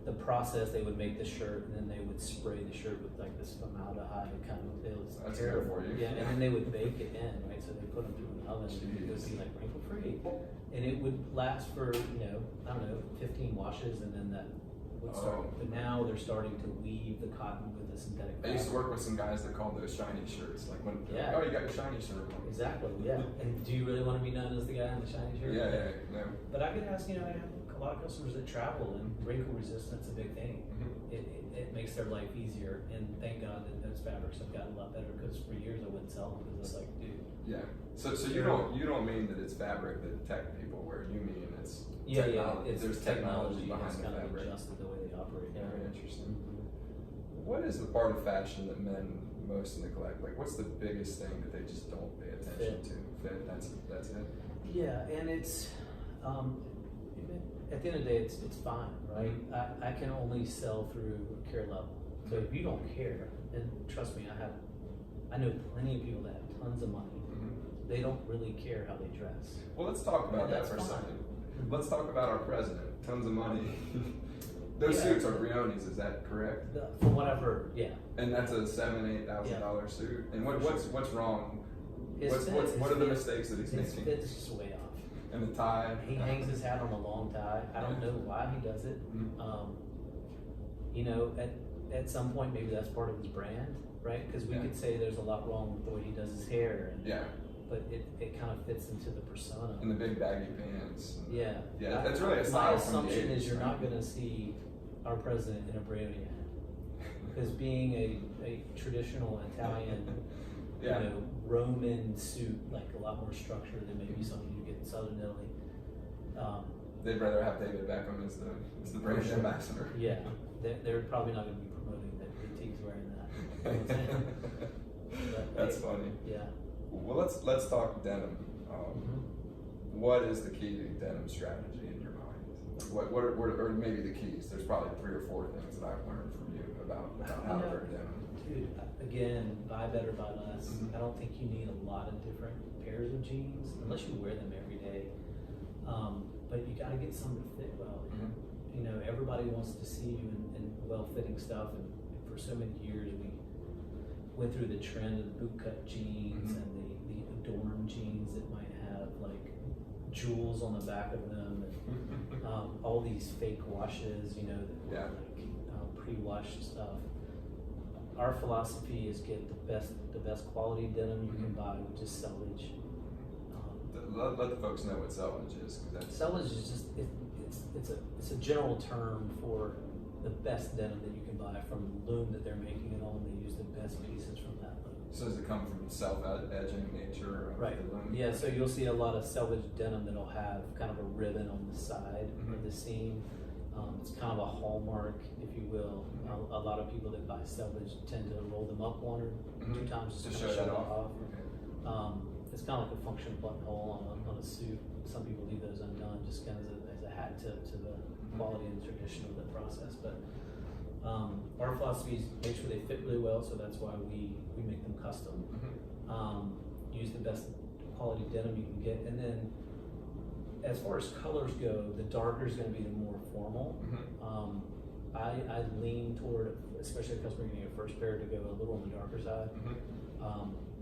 the process, they would make the shirt and then they would spray the shirt with like this formaldehyde kind of, it was That's terrible. good for you. Yeah, and then they would bake it in, right? So they put them through an oven and it would be like wrinkle free. And it would last for, I don't know, 15 washes and then that would start. But now they're starting to weave the cotton with the synthetic fabric. I used to work with some guys that called those shiny shirts. Like when, yeah. Oh, you got your shiny shirt on. Exactly, yeah. And do you really want to be known as the guy in the shiny shirt? Yeah, no. But I get asked, I have a lot of customers that travel and wrinkle resistance is a big thing. It makes their life easier, and thank God that those fabrics have gotten a lot better, because for years I wouldn't sell them because it's like, dude. Yeah. So you don't mean that it's fabric that tech people wear. You mean it's technology. It's there's technology behind the kind of fabric. adjusted the way they operate. Very interesting. What is the part of fashion that men most neglect? Like, what's the biggest thing that they just don't pay attention to? Fit. That's it. Yeah, and it's at the end of the day, it's fine, right? I can only sell through care level. So if you don't care, and trust me, I know plenty of people that have tons of money. They don't really care how they dress. Well, let's talk about that for a second. Let's talk about our president. Tons of money. Those suits are Briones, is that correct? From what I've heard, yeah. And that's a $7,000-8,000 suit. And what's wrong? What are the mistakes that he's making? His fit's just way off. And the tie. He hangs his hat on a long tie. I don't know why he does it. At some point, maybe that's part of his brand, right? Because we could say there's a lot wrong with the way he does his hair. But it kind of fits into the persona. And the big baggy pants. Yeah. That's really a style. My assumption is you're not going to see our president in a Brioni hat. Because being a traditional Italian, Roman suit, like a lot more structured than maybe something you get in Southern Italy. They'd rather have David Beckham as the brand ambassador. Yeah, they're probably not going to be promoting that Petite's wearing that. You know what I'm saying? That's funny. Yeah. Well, let's talk denim. What is the key to denim strategy in your mind? What are maybe the keys? There's probably 3 or 4 things that I've learned from you about how to wear denim. Dude, again, buy better, buy less. I don't think you need a lot of different pairs of jeans unless you wear them every day. But you got to get some that fit well. Everybody wants to see you in well-fitting stuff, and for so many years we went through the trend of the bootcut jeans and the adorned jeans that might have like jewels on the back of them, and all these fake washes, pre-washed stuff. Our philosophy is get the best quality denim you can buy, which is selvage. Let the folks know what selvage is, because that's selvage is just it's a general term for the best denim that you can buy from the loom that they're making it on. They use the best pieces from that loom. So does it come from self-edging nature? Right. The loom? Yeah. So you'll see a lot of selvage denim that'll have kind of a ribbon on the side of the seam. It's kind of a hallmark, if you will. A lot of people that buy selvage tend to roll them up 1 or 2 times just to show it off. Okay. It's kind of like a functional buttonhole on a suit. Some people leave those undone just kind of as a hat tip to the quality and tradition of the process. But our philosophy is make sure they fit really well, so that's why we make them custom. Use the best quality denim you can get, and then as far as colors go, the darker is going to be the more formal. I lean toward, especially a customer getting a first pair, to go a little on the darker side.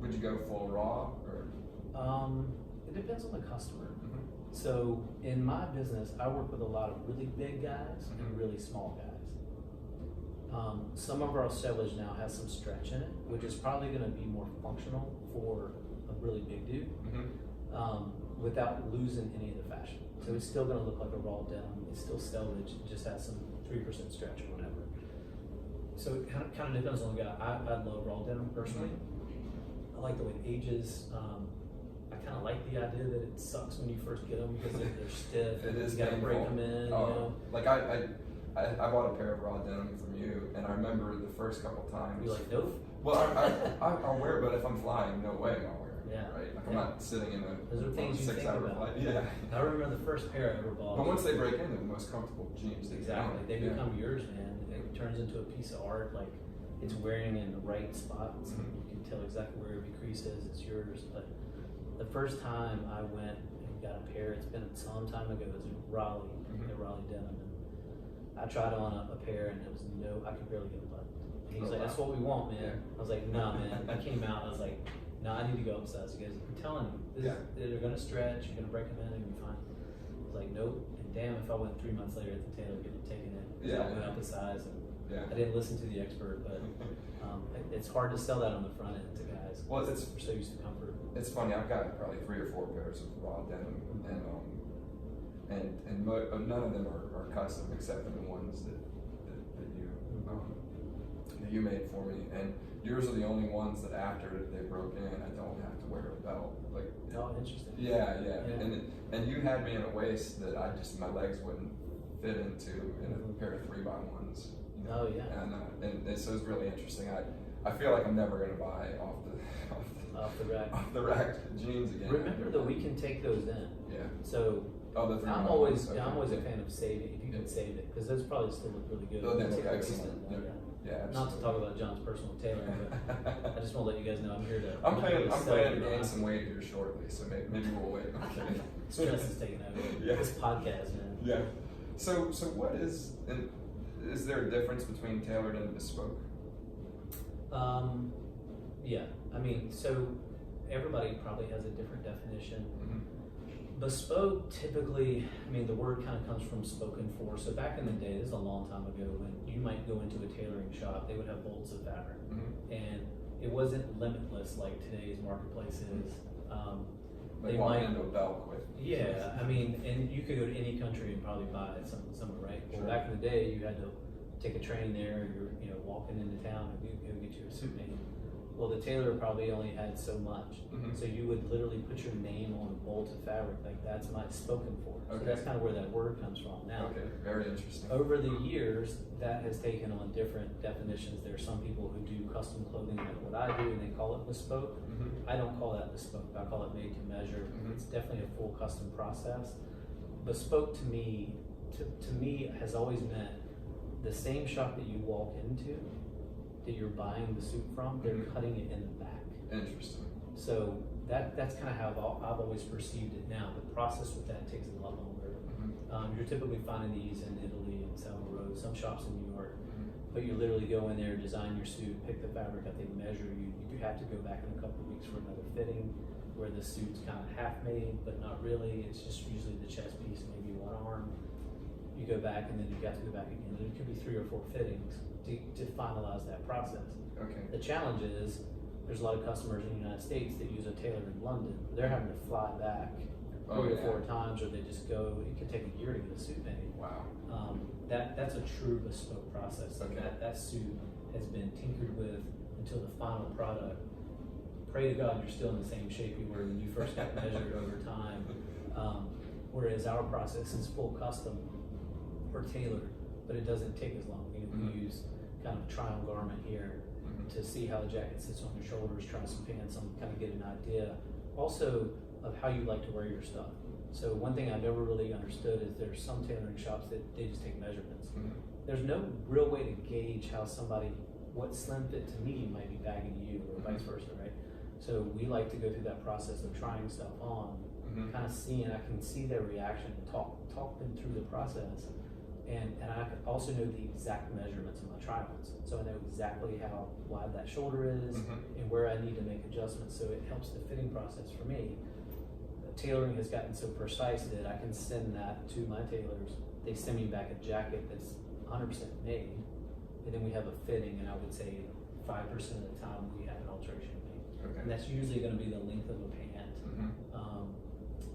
Would you go full raw or? It depends on the customer. So in my business, I work with a lot of really big guys and really small guys. Some of our selvage now has some stretch in it, which is probably going to be more functional for a really big dude, without losing any of the fashion. So it's still going to look like a raw denim. It's still selvage. It just has some 3% stretch or whatever. So it kind of depends on the guy. I love raw denim personally. I like the way it ages. I kind of like the idea that it sucks when you first get them because they're stiff. It is you got to break them in. Like I bought a pair of raw denim from you, and I remember the first couple times. You're like, nope. Well, I'll wear it, but if I'm flying, no way I'll wear it. Yeah. Right? Like I'm not sitting in Those are things you think 6-hour about. flight. Yeah. I remember the first pair I ever bought. But once they break in, they're the most comfortable jeans. Exactly. They become yours, man. It turns into a piece of art. Like it's wearing in the right spots. Mm-hmm. You can tell exactly where every crease is. It's yours. But the first time I went and got a pair, it's been some time ago. It was in Raleigh, at Raleigh Denim. And I tried on a pair, and there was I could barely get a button. He was like, "That's what we want, man." Yeah. I was like, "No, man." I came out. I was like, "No, I need to go upsize." You guys, I'm telling you, they're gonna stretch. You're gonna break them in, and you'll be fine. I was like, "Nope." And damn, if I went 3 months later at the tailor, getting taken in. I went up a size, and I didn't listen to the expert, but it's hard to sell that on the front end to guys. Well, we're so used to comfort. It's funny. I've got probably 3 or 4 pairs of raw denim, and none of them are custom except for the ones that you made for me. And yours are the only ones that after they broke in, I don't have to wear a belt. Like, oh, interesting. Yeah. And you had me in a waist that my legs wouldn't fit into in a pair of 3x1s. You know? Oh yeah. And so it's really interesting. I feel like I'm never gonna buy off the rack jeans again. Remember that we can take those in. Yeah. So I'm always a fan of saving, if you can save it, because those probably still look really good. Oh, they look excellent. Yeah, not to talk about John's personal tailoring, but I just want to let you guys know I'm here to. I'm planning to gain some weight here shortly, so maybe we'll wait. Okay. Stress is taking over. This podcast, man. Yeah. So what is there a difference between tailored and bespoke? Yeah. I mean, so everybody probably has a different definition. Bespoke, typically, I mean, the word kind of comes from spoken for. So back in the day, this is a long time ago, when you might go into a tailoring shop, they would have bolts of fabric. And it wasn't limitless like today's marketplace is. They walk into a Belk with. Yeah, I mean, and you could go to any country and probably buy somewhere, right? Well, back in the day, you had to take a train there, you're walking into town and go get you a suit made. Well, the tailor probably only had so much. So you would literally put your name on a bolt of fabric, like that's my spoken for. So that's kind of where that word comes from now. Okay, very interesting. Over the years, that has taken on different definitions. There are some people who do custom clothing like what I do, and they call it bespoke. I don't call that bespoke, I call it made to measure. It's definitely a full custom process. Bespoke to me has always meant the same shop that you walk into, that you're buying the suit from, they're cutting it in the back. Interesting. So that's kind of how I've always perceived it now. The process with that takes a lot longer. You're typically finding these in Italy and Salvo Road, some shops in New York, but you literally go in there, design your suit, pick the fabric up, they measure you. You do have to go back in a couple of weeks for another fitting, where the suit's kind of half made, but not really. It's just usually the chest piece, maybe one arm. You go back and then you have to go back again. And it could be 3 or 4 fittings to finalize that process. Okay. The challenge is there's a lot of customers in the United States that use a tailor in London. They're having to fly back 3 or 4 times, or they just go. It could take a year to get a suit made. Wow. That's a true bespoke process. Okay. That suit has been tinkered with until the final product. Pray to God you're still in the same shape you were when you first got measured over time. Whereas our process is full custom or tailored, but it doesn't take as long. We use kind of a trial garment here to see how the jacket sits on your shoulders, try some pants on, kind of get an idea. Also of how you like to wear your stuff. So one thing I never really understood is there's some tailoring shops that they just take measurements. There's no real way to gauge how what slim fit to me might be baggy to you, or vice versa, right? So we like to go through that process of trying stuff on, kind of seeing, I can see their reaction, talk them through the process. And I could also know the exact measurements of my try-ons. So I know exactly how wide that shoulder is and where I need to make adjustments. So it helps the fitting process for me. Tailoring has gotten so precise that I can send that to my tailors. They send me back a jacket that's 100% made, and then we have a fitting, and I would say 5% of the time we have an alteration made. And that's usually going to be the length of a pant,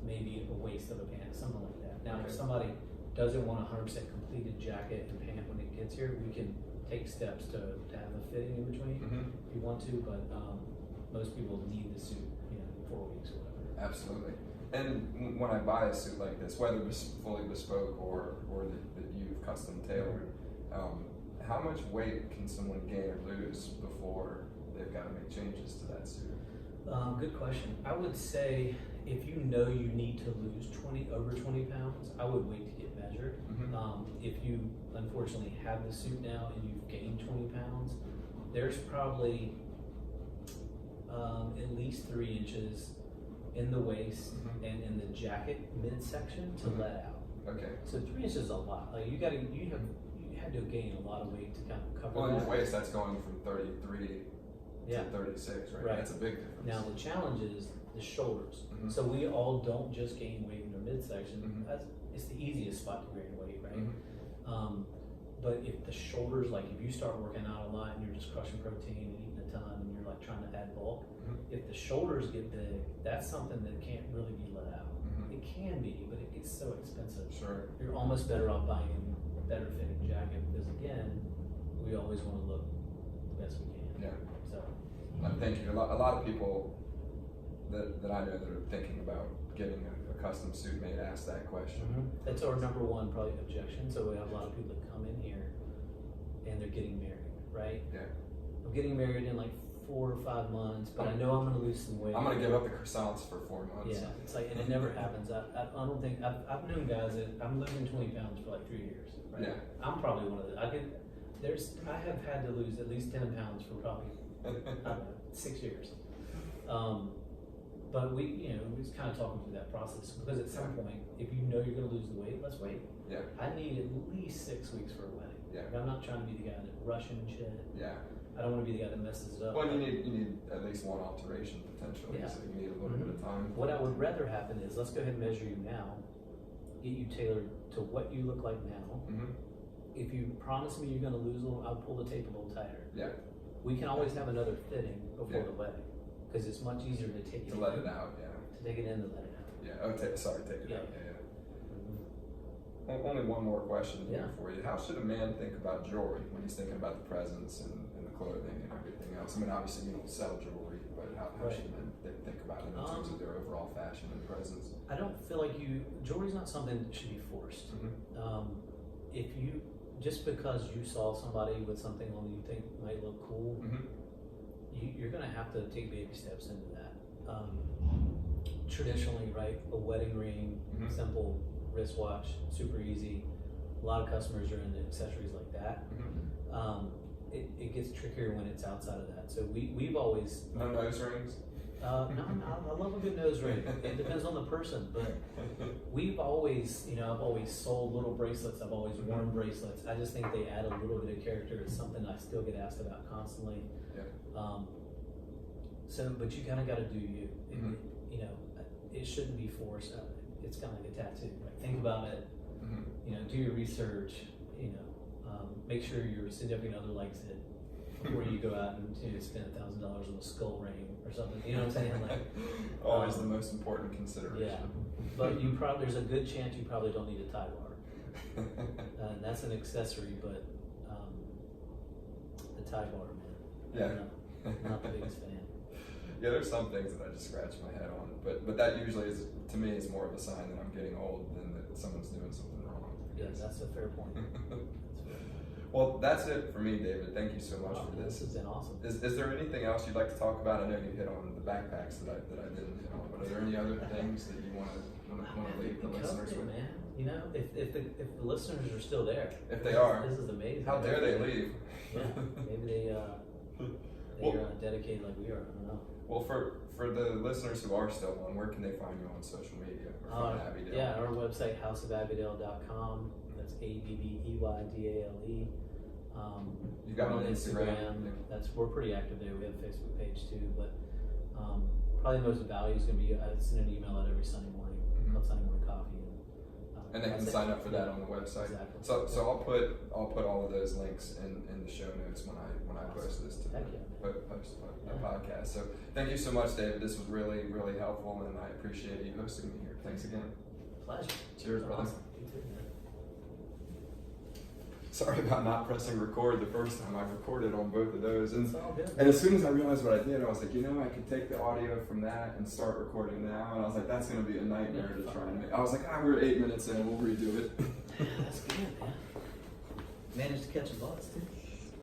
maybe a waist of a pant, something like that. Now, if somebody doesn't want a 100% completed jacket and pant when it gets here, we can take steps to have a fitting in between if you want to, but most people need the suit, 4 weeks or whatever. Absolutely. And when I buy a suit like this, whether it's fully bespoke or that you've custom tailored, how much weight can someone gain or lose before they've got to make changes to that suit? Good question. I would say if you know you need to lose over 20 pounds, I would wait to get measured. If you unfortunately have the suit now and you've gained 20 pounds, there's probably at least 3 inches in the waist and in the jacket midsection to let out. Okay. So 3 inches is a lot. Like you had to gain a lot of weight to kind of cover Well, in that. your waist, that's going from 33 to 36, right? That's a big difference. Now the challenge is the shoulders. So we all don't just gain weight in the midsection. It's the easiest spot to gain weight, right? But if the shoulders, like if you start working out a lot and you're just crushing protein and eating a ton and you're like trying to add bulk, if the shoulders get big, that's something that can't really be let out. It can be, but it gets so expensive. Sure. You're almost better off buying a better fitting jacket because again, we always want to look the best we can. Yeah. So I'm thinking a lot of people that I know that are thinking about getting a custom suit made ask that question. That's our number one probably objection. So we have a lot of people that come in here and they're getting married, right? Yeah. I'm getting married in like 4 or 5 months, but I know I'm going to lose some weight. I'm going to give up the croissants for 4 months. Yeah, it's like, and it never happens. I don't think, I've known guys that I'm losing 20 pounds for like 3 years, right? Yeah. I'm probably one of the, I have had to lose at least 10 pounds for probably, I don't know, 6 years. But we just kind of talking through that process because at some point, if you know you're going to lose the weight, let's wait. Yeah. I need at least 6 weeks for a wedding. Yeah. Like, I'm not trying to be the guy that rushing shit. Yeah. I don't want to be the guy that messes it up. Well, you need at least one alteration potentially, so you need a little bit of time. What I would rather happen is let's go ahead and measure you now, get you tailored to what you look like now. If you promise me you're going to lose a little, I'll pull the tape a little tighter. Yeah. We can always have another fitting before the wedding because it's much easier to take it to let it out. Yeah. To take it in to let it out. Yeah. Oh, take it out. Yeah. Only one more question here for you. How should a man think about jewelry when he's thinking about the presents and the clothing and everything else? I mean, obviously we don't sell jewelry, but how should men think about it in terms of their overall fashion and presence? I don't feel like jewelry's not something that should be forced. If you, just because you saw somebody with something on that you think might look cool, you're going to have to take baby steps into that. Traditionally, right, a wedding ring, simple wristwatch, super easy. A lot of customers are into accessories like that. It gets trickier when it's outside of that. So we've always no nose rings. No, I love a good nose ring. It depends on the person, but we've always, I've always sold little bracelets. I've always worn bracelets. I just think they add a little bit of character. It's something I still get asked about constantly. Yeah. But you kind of got to do you. It shouldn't be forced. It's kind of like a tattoo. Right? Think about it. Do your research. Make sure your significant other likes it before you go out and spend $1,000 on a skull ring or something. You know what I'm saying? Like always the most important consideration. Yeah, but there's a good chance you probably don't need a tie bar. And that's an accessory, but the tie bar, man. Yeah, not the biggest fan. Yeah, there's some things that I just scratch my head on, but that usually is, to me, is more of a sign that I'm getting old than that someone's doing something wrong. Yeah, that's a fair point. Well, that's it for me, David. Thank you so much for this. This has been awesome. Is there anything else you'd like to talk about? I know you hit on the backpacks that I didn't hit on, but are there any other things that you want to leave the listeners with? Man, if the listeners are still there, if they are, this is amazing. How dare they leave? Yeah, maybe they are dedicated like we are. I don't know. Well, for the listeners who are still on, where can they find you on social media or find Abbeydale? Yeah, our website, houseofabbeydale.com. That's ABBEYDALE. You got on Instagram. We're pretty active there. We have a Facebook page too, but probably the most value is going to be I send an email out every Sunday morning called Sunday Morning Coffee, and they can sign up for that on the website. Exactly. So I'll put all of those links in the show notes when I post this to post a podcast. So thank you so much, David. This was really, really helpful, and I appreciate you hosting me here. Thanks again. Pleasure. Cheers, brother. Awesome. You too, man. sorry about not pressing record the first time. I recorded on both of those. It's all good. And as soon as I realized what I did, I was like, I could take the audio from that and start recording now. And I was like, that's going to be a nightmare to try and make. I was like, we're 8 minutes in, we'll redo it. That's good, man. Managed to catch a bus too.